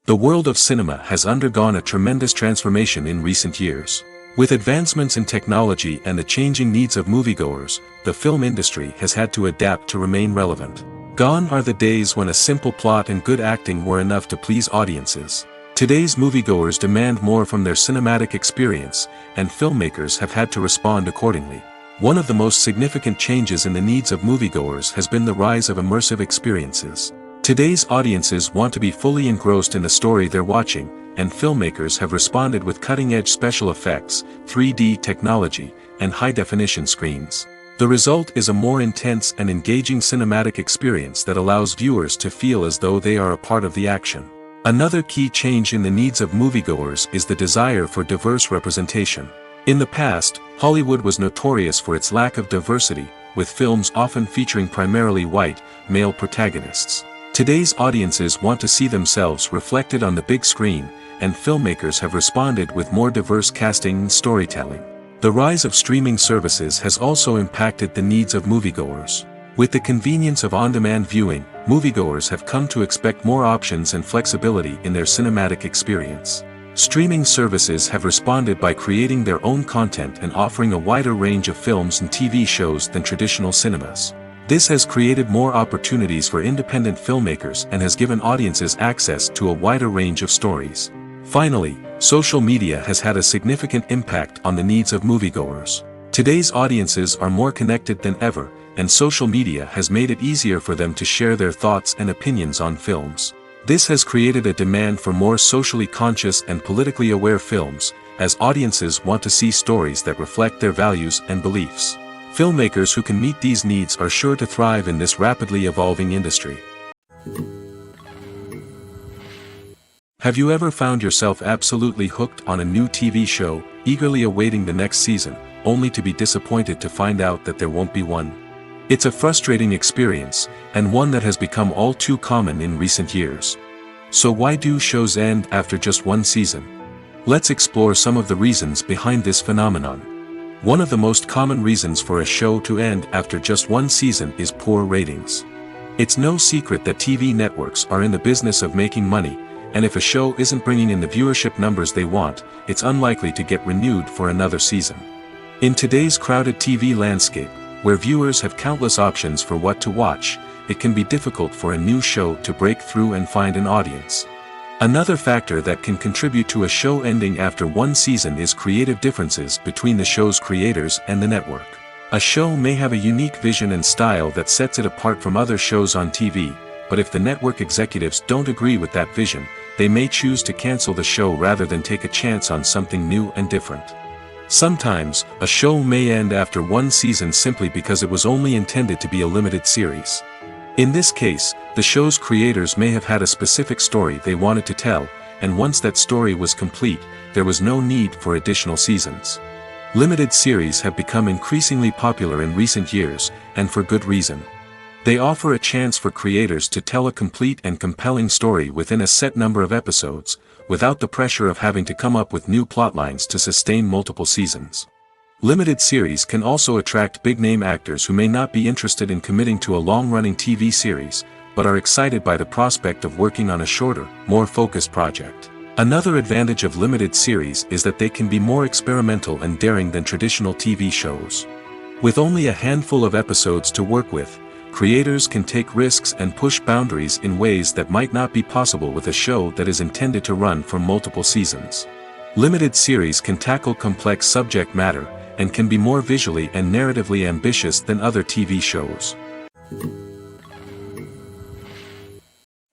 The world of cinema has undergone a tremendous transformation in recent years. With advancements in technology and the changing needs of moviegoers, the film industry has had to adapt to remain relevant. Gone are the days when a simple plot and good acting were enough to please audiences. Today's moviegoers demand more from their cinematic experience, and filmmakers have had to respond accordingly. One of the most significant changes in the needs of moviegoers has been the rise of immersive experiences. Today's audiences want to be fully engrossed in the story they're watching, and filmmakers have responded with cutting-edge special effects, 3D technology, and high-definition screens. The result is a more intense and engaging cinematic experience that allows viewers to feel as though they are a part of the action. Another key change in the needs of moviegoers is the desire for diverse representation. In the past, Hollywood was notorious for its lack of diversity, with films often featuring primarily white, male protagonists. Today's audiences want to see themselves reflected on the big screen, and filmmakers have responded with more diverse casting and storytelling. The rise of streaming services has also impacted the needs of moviegoers. With the convenience of on-demand viewing, moviegoers have come to expect more options and flexibility in their cinematic experience. Streaming services have responded by creating their own content and offering a wider range of films and TV shows than traditional cinemas. This has created more opportunities for independent filmmakers and has given audiences access to a wider range of stories. Finally, social media has had a significant impact on the needs of moviegoers. Today's audiences are more connected than ever, and social media has made it easier for them to share their thoughts and opinions on films. This has created a demand for more socially conscious and politically aware films, as audiences want to see stories that reflect their values and beliefs. Filmmakers who can meet these needs are sure to thrive in this rapidly evolving industry. Have you ever found yourself absolutely hooked on a new TV show, eagerly awaiting the next season, only to be disappointed to find out that there won't be one? It's a frustrating experience, and one that has become all too common in recent years. So why do shows end after just one season? Let's explore some of the reasons behind this phenomenon. One of the most common reasons for a show to end after just one season is poor ratings. It's no secret that TV networks are in the business of making money, and if a show isn't bringing in the viewership numbers they want, it's unlikely to get renewed for another season. In today's crowded TV landscape, where viewers have countless options for what to watch, it can be difficult for a new show to break through and find an audience. Another factor that can contribute to a show ending after one season is creative differences between the show's creators and the network. A show may have a unique vision and style that sets it apart from other shows on TV, but if the network executives don't agree with that vision, they may choose to cancel the show rather than take a chance on something new and different. Sometimes, a show may end after one season simply because it was only intended to be a limited series. In this case, the show's creators may have had a specific story they wanted to tell, and once that story was complete, there was no need for additional seasons. Limited series have become increasingly popular in recent years, and for good reason. They offer a chance for creators to tell a complete and compelling story within a set number of episodes, without the pressure of having to come up with new plotlines to sustain multiple seasons. Limited series can also attract big-name actors who may not be interested in committing to a long-running TV series, but are excited by the prospect of working on a shorter, more focused project. Another advantage of limited series is that they can be more experimental and daring than traditional TV shows. With only a handful of episodes to work with, creators can take risks and push boundaries in ways that might not be possible with a show that is intended to run for multiple seasons. Limited series can tackle complex subject matter, and can be more visually and narratively ambitious than other TV shows.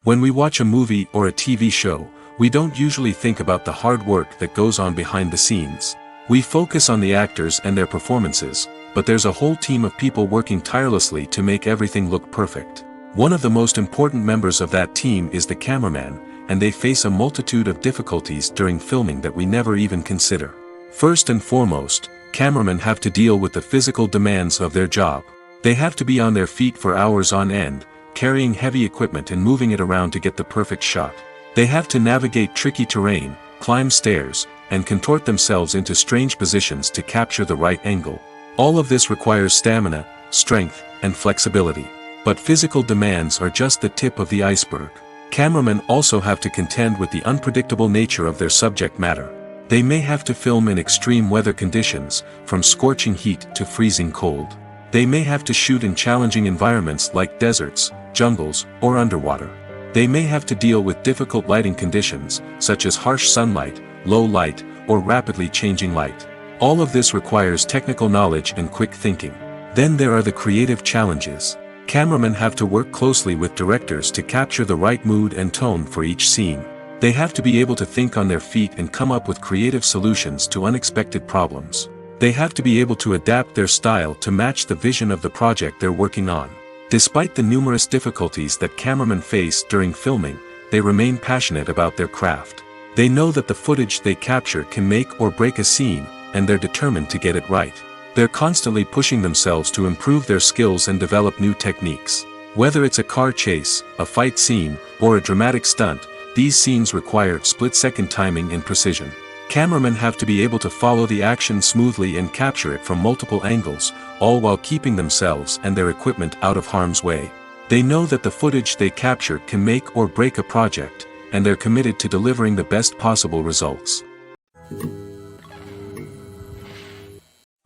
When we watch a movie or a TV show, we don't usually think about the hard work that goes on behind the scenes. We focus on the actors and their performances, but there's a whole team of people working tirelessly to make everything look perfect. One of the most important members of that team is the cameraman, and they face a multitude of difficulties during filming that we never even consider. First and foremost, cameramen have to deal with the physical demands of their job. They have to be on their feet for hours on end, carrying heavy equipment and moving it around to get the perfect shot. They have to navigate tricky terrain, climb stairs, and contort themselves into strange positions to capture the right angle. All of this requires stamina, strength, and flexibility. But physical demands are just the tip of the iceberg. Cameramen also have to contend with the unpredictable nature of their subject matter. They may have to film in extreme weather conditions, from scorching heat to freezing cold. They may have to shoot in challenging environments like deserts, jungles, or underwater. They may have to deal with difficult lighting conditions, such as harsh sunlight, low light, or rapidly changing light. All of this requires technical knowledge and quick thinking. Then there are the creative challenges. Cameramen have to work closely with directors to capture the right mood and tone for each scene. They have to be able to think on their feet and come up with creative solutions to unexpected problems. They have to be able to adapt their style to match the vision of the project they're working on. Despite the numerous difficulties that cameramen face during filming, they remain passionate about their craft. They know that the footage they capture can make or break a scene, and they're determined to get it right. They're constantly pushing themselves to improve their skills and develop new techniques. Whether it's a car chase, a fight scene, or a dramatic stunt, these scenes require split-second timing and precision. Cameramen have to be able to follow the action smoothly and capture it from multiple angles, all while keeping themselves and their equipment out of harm's way. They know that the footage they capture can make or break a project, and they're committed to delivering the best possible results.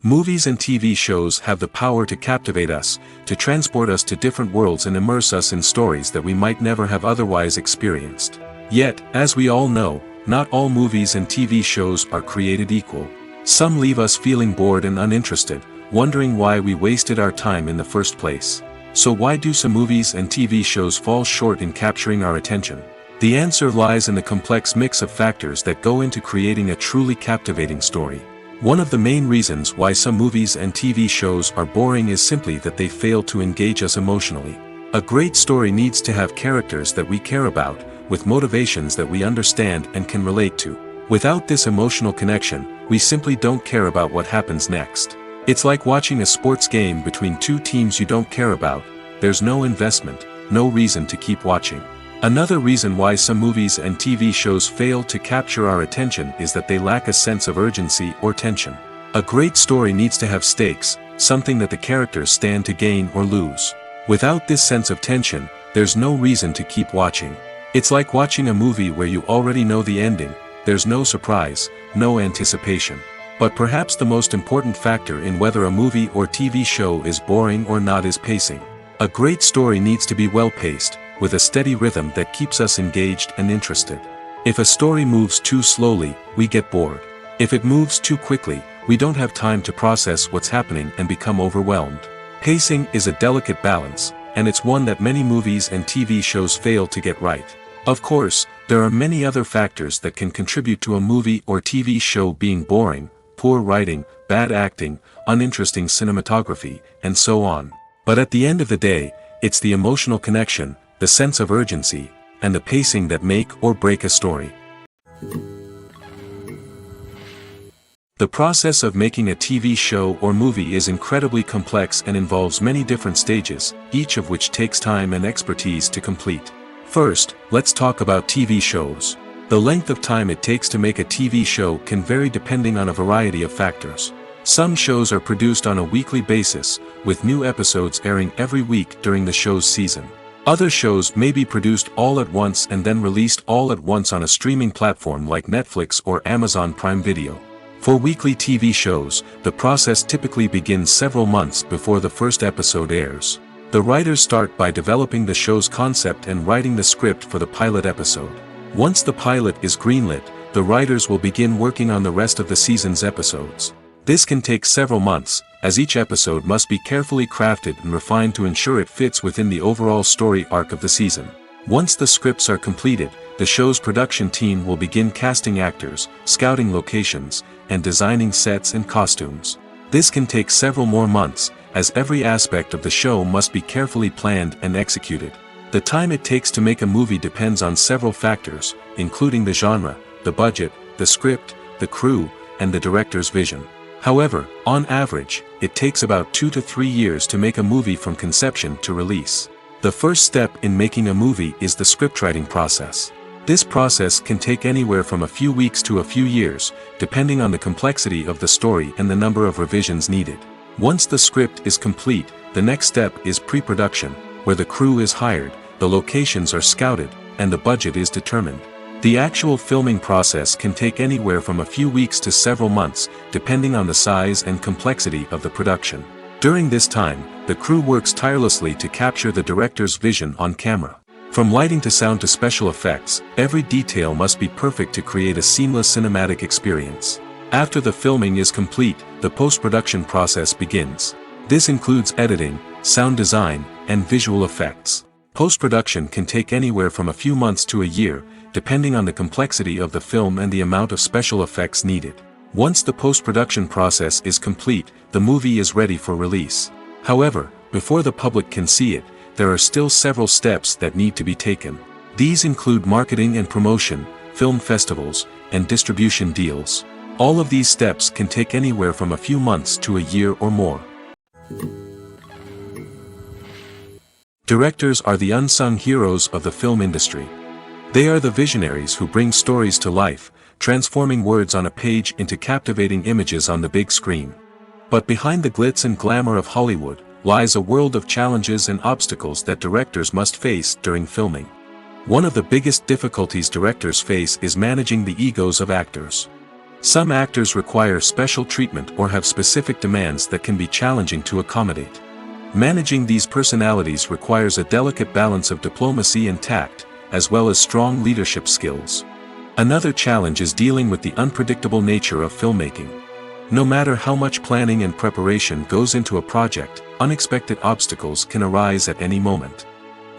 Movies and TV shows have the power to captivate us, to transport us to different worlds and immerse us in stories that we might never have otherwise experienced. Yet, as we all know, not all movies and TV shows are created equal. Some leave us feeling bored and uninterested, wondering why we wasted our time in the first place. So why do some movies and TV shows fall short in capturing our attention? The answer lies in the complex mix of factors that go into creating a truly captivating story. One of the main reasons why some movies and TV shows are boring is simply that they fail to engage us emotionally. A great story needs to have characters that we care about, with motivations that we understand and can relate to. Without this emotional connection, we simply don't care about what happens next. It's like watching a sports game between two teams you don't care about. There's no investment, no reason to keep watching. Another reason why some movies and TV shows fail to capture our attention is that they lack a sense of urgency or tension. A great story needs to have stakes, something that the characters stand to gain or lose. Without this sense of tension, there's no reason to keep watching. It's like watching a movie where you already know the ending. There's no surprise, no anticipation. But perhaps the most important factor in whether a movie or TV show is boring or not is pacing. A great story needs to be well-paced, with a steady rhythm that keeps us engaged and interested. If a story moves too slowly, we get bored. If it moves too quickly, we don't have time to process what's happening and become overwhelmed. Pacing is a delicate balance, and it's one that many movies and TV shows fail to get right. Of course, there are many other factors that can contribute to a movie or TV show being boring. poor writing, bad acting, uninteresting cinematography, and so on. But at the end of the day, it's the emotional connection, the sense of urgency, and the pacing that make or break a story. The process of making a TV show or movie is incredibly complex and involves many different stages, each of which takes time and expertise to complete. First, let's talk about TV shows. The length of time it takes to make a TV show can vary depending on a variety of factors. Some shows are produced on a weekly basis, with new episodes airing every week during the show's season. Other shows may be produced all at once and then released all at once on a streaming platform like Netflix or Amazon Prime Video. For weekly TV shows, the process typically begins several months before the first episode airs. The writers start by developing the show's concept and writing the script for the pilot episode. Once the pilot is greenlit, the writers will begin working on the rest of the season's episodes. This can take several months, as each episode must be carefully crafted and refined to ensure it fits within the overall story arc of the season. Once the scripts are completed, the show's production team will begin casting actors, scouting locations, and designing sets and costumes. This can take several more months, as every aspect of the show must be carefully planned and executed. The time it takes to make a movie depends on several factors, including the genre, the budget, the script, the crew, and the director's vision. However, on average, it takes about 2 to 3 years to make a movie from conception to release. The first step in making a movie is the scriptwriting process. This process can take anywhere from a few weeks to a few years, depending on the complexity of the story and the number of revisions needed. Once the script is complete, the next step is pre-production, where the crew is hired, the locations are scouted, and the budget is determined. The actual filming process can take anywhere from a few weeks to several months, depending on the size and complexity of the production. During this time, the crew works tirelessly to capture the director's vision on camera. From lighting to sound to special effects, every detail must be perfect to create a seamless cinematic experience. After the filming is complete, the post-production process begins. This includes editing, sound design, and visual effects. Post-production can take anywhere from a few months to a year, depending on the complexity of the film and the amount of special effects needed. Once the post-production process is complete, the movie is ready for release. However, before the public can see it, there are still several steps that need to be taken. These include marketing and promotion, film festivals, and distribution deals. All of these steps can take anywhere from a few months to a year or more. Directors are the unsung heroes of the film industry. They are the visionaries who bring stories to life, transforming words on a page into captivating images on the big screen. But behind the glitz and glamour of Hollywood, lies a world of challenges and obstacles that directors must face during filming. One of the biggest difficulties directors face is managing the egos of actors. Some actors require special treatment or have specific demands that can be challenging to accommodate. Managing these personalities requires a delicate balance of diplomacy and tact, as well as strong leadership skills. Another challenge is dealing with the unpredictable nature of filmmaking. No matter how much planning and preparation goes into a project, unexpected obstacles can arise at any moment.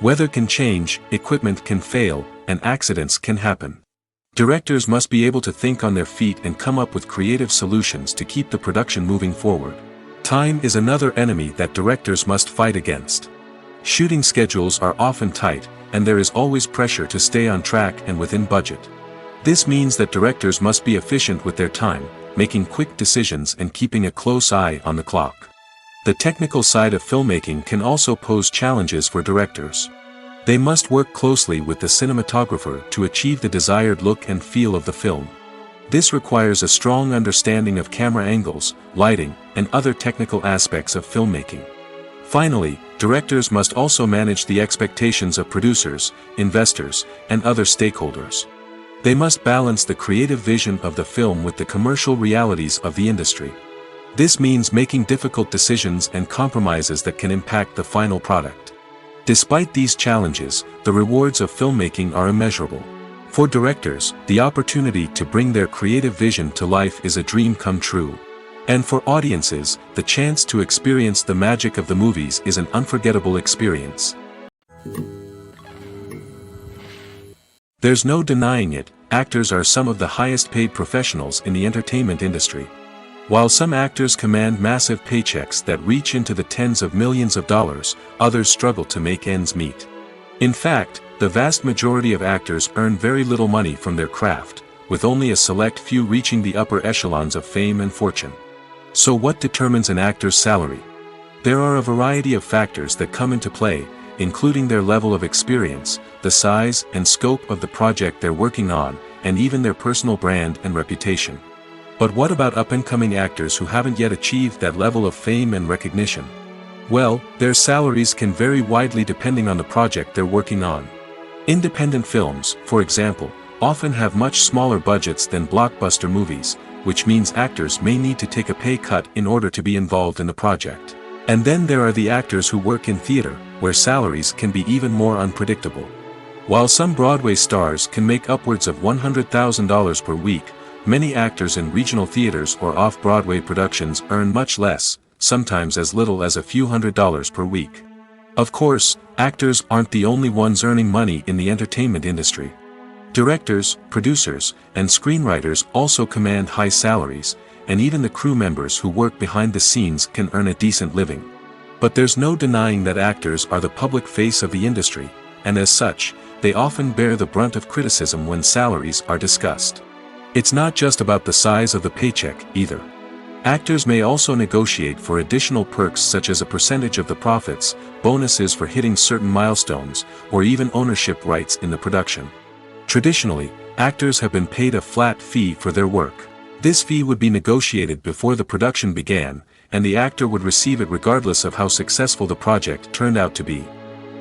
Weather can change, equipment can fail, and accidents can happen. Directors must be able to think on their feet and come up with creative solutions to keep the production moving forward. Time is another enemy that directors must fight against. Shooting schedules are often tight, and there is always pressure to stay on track and within budget. This means that directors must be efficient with their time, making quick decisions and keeping a close eye on the clock. The technical side of filmmaking can also pose challenges for directors. They must work closely with the cinematographer to achieve the desired look and feel of the film. This requires a strong understanding of camera angles, lighting, and other technical aspects of filmmaking. Finally, directors must also manage the expectations of producers, investors, and other stakeholders. They must balance the creative vision of the film with the commercial realities of the industry. This means making difficult decisions and compromises that can impact the final product. Despite these challenges, the rewards of filmmaking are immeasurable. For directors, the opportunity to bring their creative vision to life is a dream come true. And for audiences, the chance to experience the magic of the movies is an unforgettable experience. There's no denying it, actors are some of the highest paid professionals in the entertainment industry. While some actors command massive paychecks that reach into the tens of millions of dollars, others struggle to make ends meet. In fact, the vast majority of actors earn very little money from their craft, with only a select few reaching the upper echelons of fame and fortune. So what determines an actor's salary? There are a variety of factors that come into play, including their level of experience, the size and scope of the project they're working on, and even their personal brand and reputation. But what about up-and-coming actors who haven't yet achieved that level of fame and recognition? Well, their salaries can vary widely depending on the project they're working on. Independent films, for example, often have much smaller budgets than blockbuster movies, which means actors may need to take a pay cut in order to be involved in the project. And then there are the actors who work in theater, where salaries can be even more unpredictable. While some Broadway stars can make upwards of $100,000 per week, many actors in regional theaters or off-Broadway productions earn much less, sometimes as little as a few $100s per week. Of course, actors aren't the only ones earning money in the entertainment industry. Directors, producers, and screenwriters also command high salaries, and even the crew members who work behind the scenes can earn a decent living. But there's no denying that actors are the public face of the industry, and as such, they often bear the brunt of criticism when salaries are discussed. It's not just about the size of the paycheck, either. Actors may also negotiate for additional perks such as a percentage of the profits, bonuses for hitting certain milestones, or even ownership rights in the production. Traditionally, actors have been paid a flat fee for their work. This fee would be negotiated before the production began, and the actor would receive it regardless of how successful the project turned out to be.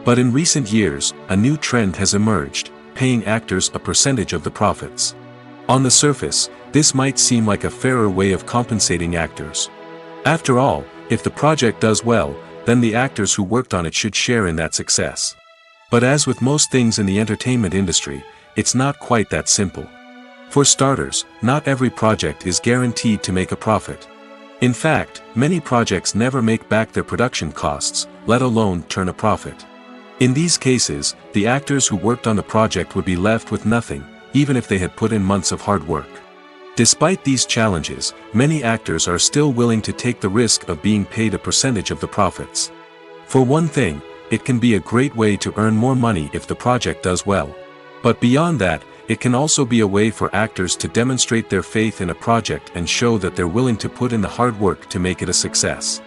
But in recent years, a new trend has emerged, paying actors a percentage of the profits. On the surface, this might seem like a fairer way of compensating actors. After all, if the project does well, then the actors who worked on it should share in that success. But as with most things in the entertainment industry, it's not quite that simple. For starters, not every project is guaranteed to make a profit. In fact, many projects never make back their production costs, let alone turn a profit. In these cases, the actors who worked on the project would be left with nothing, even if they had put in months of hard work. Despite these challenges, many actors are still willing to take the risk of being paid a percentage of the profits. For one thing, it can be a great way to earn more money if the project does well. But beyond that, it can also be a way for actors to demonstrate their faith in a project and show that they're willing to put in the hard work to make it a success.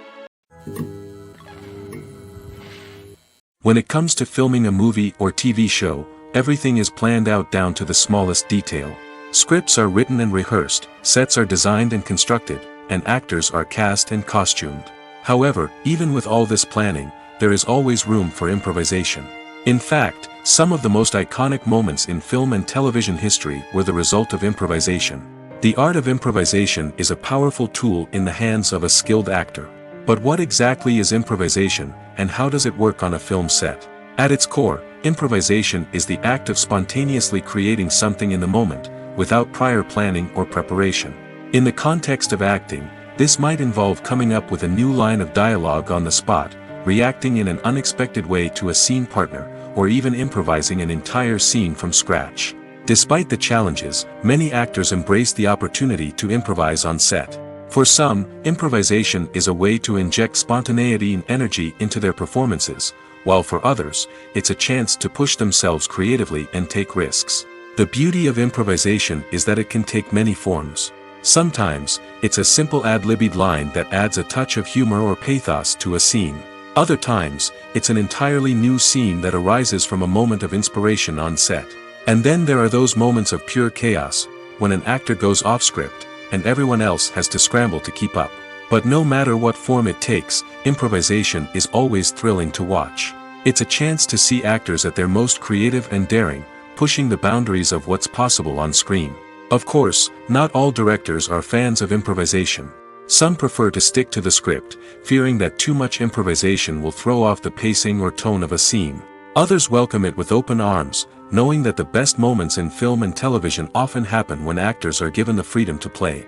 When it comes to filming a movie or TV show, everything is planned out down to the smallest detail. Scripts are written and rehearsed, sets are designed and constructed, and actors are cast and costumed. However, even with all this planning, there is always room for improvisation. In fact, some of the most iconic moments in film and television history were the result of improvisation. The art of improvisation is a powerful tool in the hands of a skilled actor. But what exactly is improvisation, and how does it work on a film set? At its core, improvisation is the act of spontaneously creating something in the moment, without prior planning or preparation. In the context of acting, this might involve coming up with a new line of dialogue on the spot, reacting in an unexpected way to a scene partner, or even improvising an entire scene from scratch. Despite the challenges, many actors embrace the opportunity to improvise on set. For some, improvisation is a way to inject spontaneity and energy into their performances, while for others, it's a chance to push themselves creatively and take risks. The beauty of improvisation is that it can take many forms. Sometimes, it's a simple ad-libbed line that adds a touch of humor or pathos to a scene. Other times, it's an entirely new scene that arises from a moment of inspiration on set. And then there are those moments of pure chaos, when an actor goes off script, and everyone else has to scramble to keep up. But no matter what form it takes, improvisation is always thrilling to watch. It's a chance to see actors at their most creative and daring, pushing the boundaries of what's possible on screen. Of course, not all directors are fans of improvisation. Some prefer to stick to the script, fearing that too much improvisation will throw off the pacing or tone of a scene. Others welcome it with open arms, knowing that the best moments in film and television often happen when actors are given the freedom to play.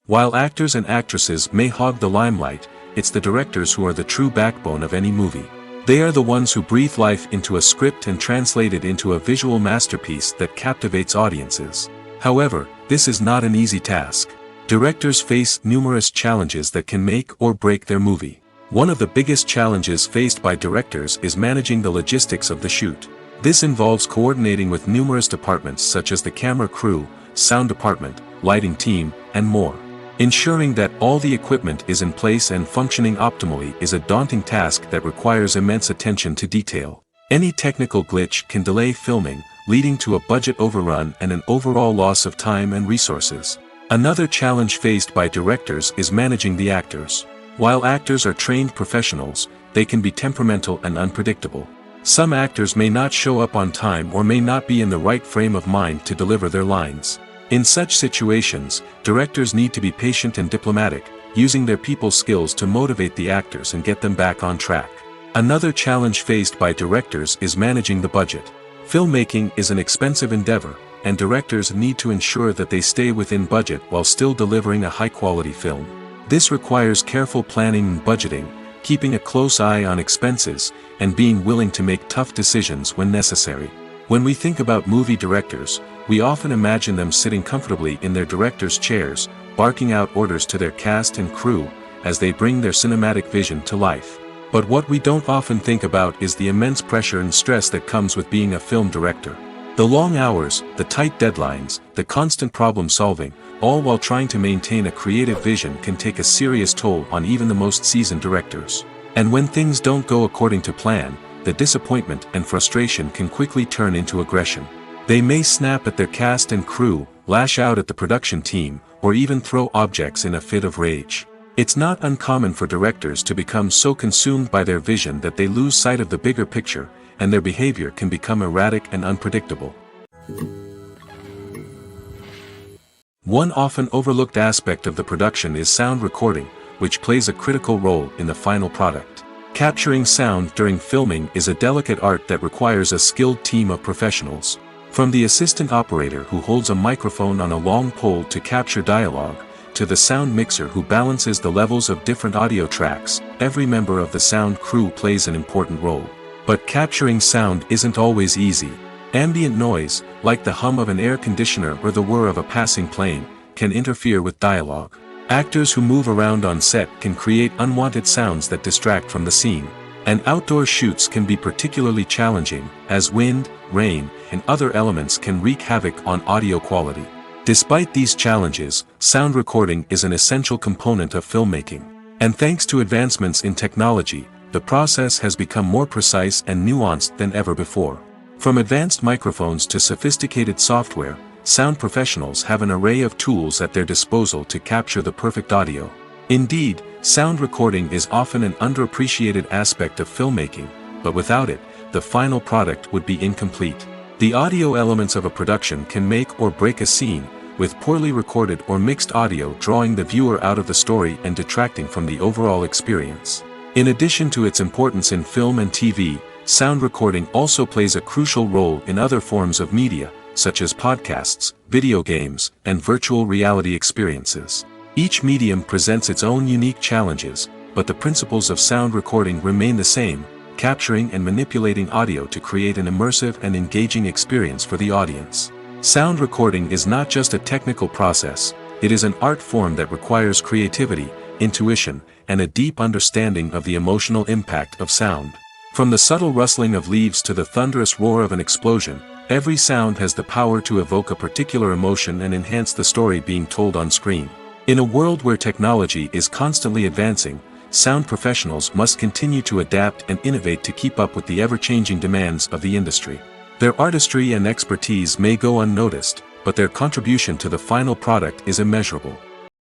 While actors and actresses may hog the limelight, it's the directors who are the true backbone of any movie. They are the ones who breathe life into a script and translate it into a visual masterpiece that captivates audiences. However, This is not an easy task. Directors face numerous challenges that can make or break their movie. One of the biggest challenges faced by directors is managing the logistics of the shoot. This involves coordinating with numerous departments such as the camera crew, sound department, lighting team, and more. Ensuring that all the equipment is in place and functioning optimally is a daunting task that requires immense attention to detail. Any technical glitch can delay filming, leading to a budget overrun and an overall loss of time and resources. Another challenge faced by directors is managing the actors. While actors are trained professionals, they can be temperamental and unpredictable. Some actors may not show up on time or may not be in the right frame of mind to deliver their lines. In such situations, directors need to be patient and diplomatic, using their people skills to motivate the actors and get them back on track. Another challenge faced by directors is managing the budget. Filmmaking is an expensive endeavor, and directors need to ensure that they stay within budget while still delivering a high-quality film. This requires careful planning and budgeting, keeping a close eye on expenses, and being willing to make tough decisions when necessary. When we think about movie directors, we often imagine them sitting comfortably in their director's chairs, barking out orders to their cast and crew, as they bring their cinematic vision to life. But what we don't often think about is the immense pressure and stress that comes with being a film director. The long hours, the tight deadlines, the constant problem solving, all while trying to maintain a creative vision can take a serious toll on even the most seasoned directors. And when things don't go according to plan, the disappointment and frustration can quickly turn into aggression. They may snap at their cast and crew, lash out at the production team, or even throw objects in a fit of rage. It's not uncommon for directors to become so consumed by their vision that they lose sight of the bigger picture, and their behavior can become erratic and unpredictable. One often overlooked aspect of the production is sound recording, which plays a critical role in the final product. Capturing sound during filming is a delicate art that requires a skilled team of professionals. From the assistant operator who holds a microphone on a long pole to capture dialogue, to the sound mixer who balances the levels of different audio tracks, every member of the sound crew plays an important role. But capturing sound isn't always easy. Ambient noise, like the hum of an air conditioner or the whir of a passing plane, can interfere with dialogue. Actors who move around on set can create unwanted sounds that distract from the scene. And outdoor shoots can be particularly challenging, as wind, rain, and other elements can wreak havoc on audio quality. Despite these challenges, sound recording is an essential component of filmmaking. And thanks to advancements in technology, the process has become more precise and nuanced than ever before. From advanced microphones to sophisticated software, sound professionals have an array of tools at their disposal to capture the perfect audio. Indeed, sound recording is often an underappreciated aspect of filmmaking, but without it, the final product would be incomplete. The audio elements of a production can make or break a scene, with poorly recorded or mixed audio drawing the viewer out of the story and detracting from the overall experience. In addition to its importance in film and TV, sound recording also plays a crucial role in other forms of media, such as podcasts, video games, and virtual reality experiences. Each medium presents its own unique challenges, but the principles of sound recording remain the same, capturing and manipulating audio to create an immersive and engaging experience for the audience. Sound recording is not just a technical process, it is an art form that requires creativity, intuition, and a deep understanding of the emotional impact of sound. From the subtle rustling of leaves to the thunderous roar of an explosion, every sound has the power to evoke a particular emotion and enhance the story being told on screen. In a world where technology is constantly advancing, sound professionals must continue to adapt and innovate to keep up with the ever-changing demands of the industry. Their artistry and expertise may go unnoticed, but their contribution to the final product is immeasurable.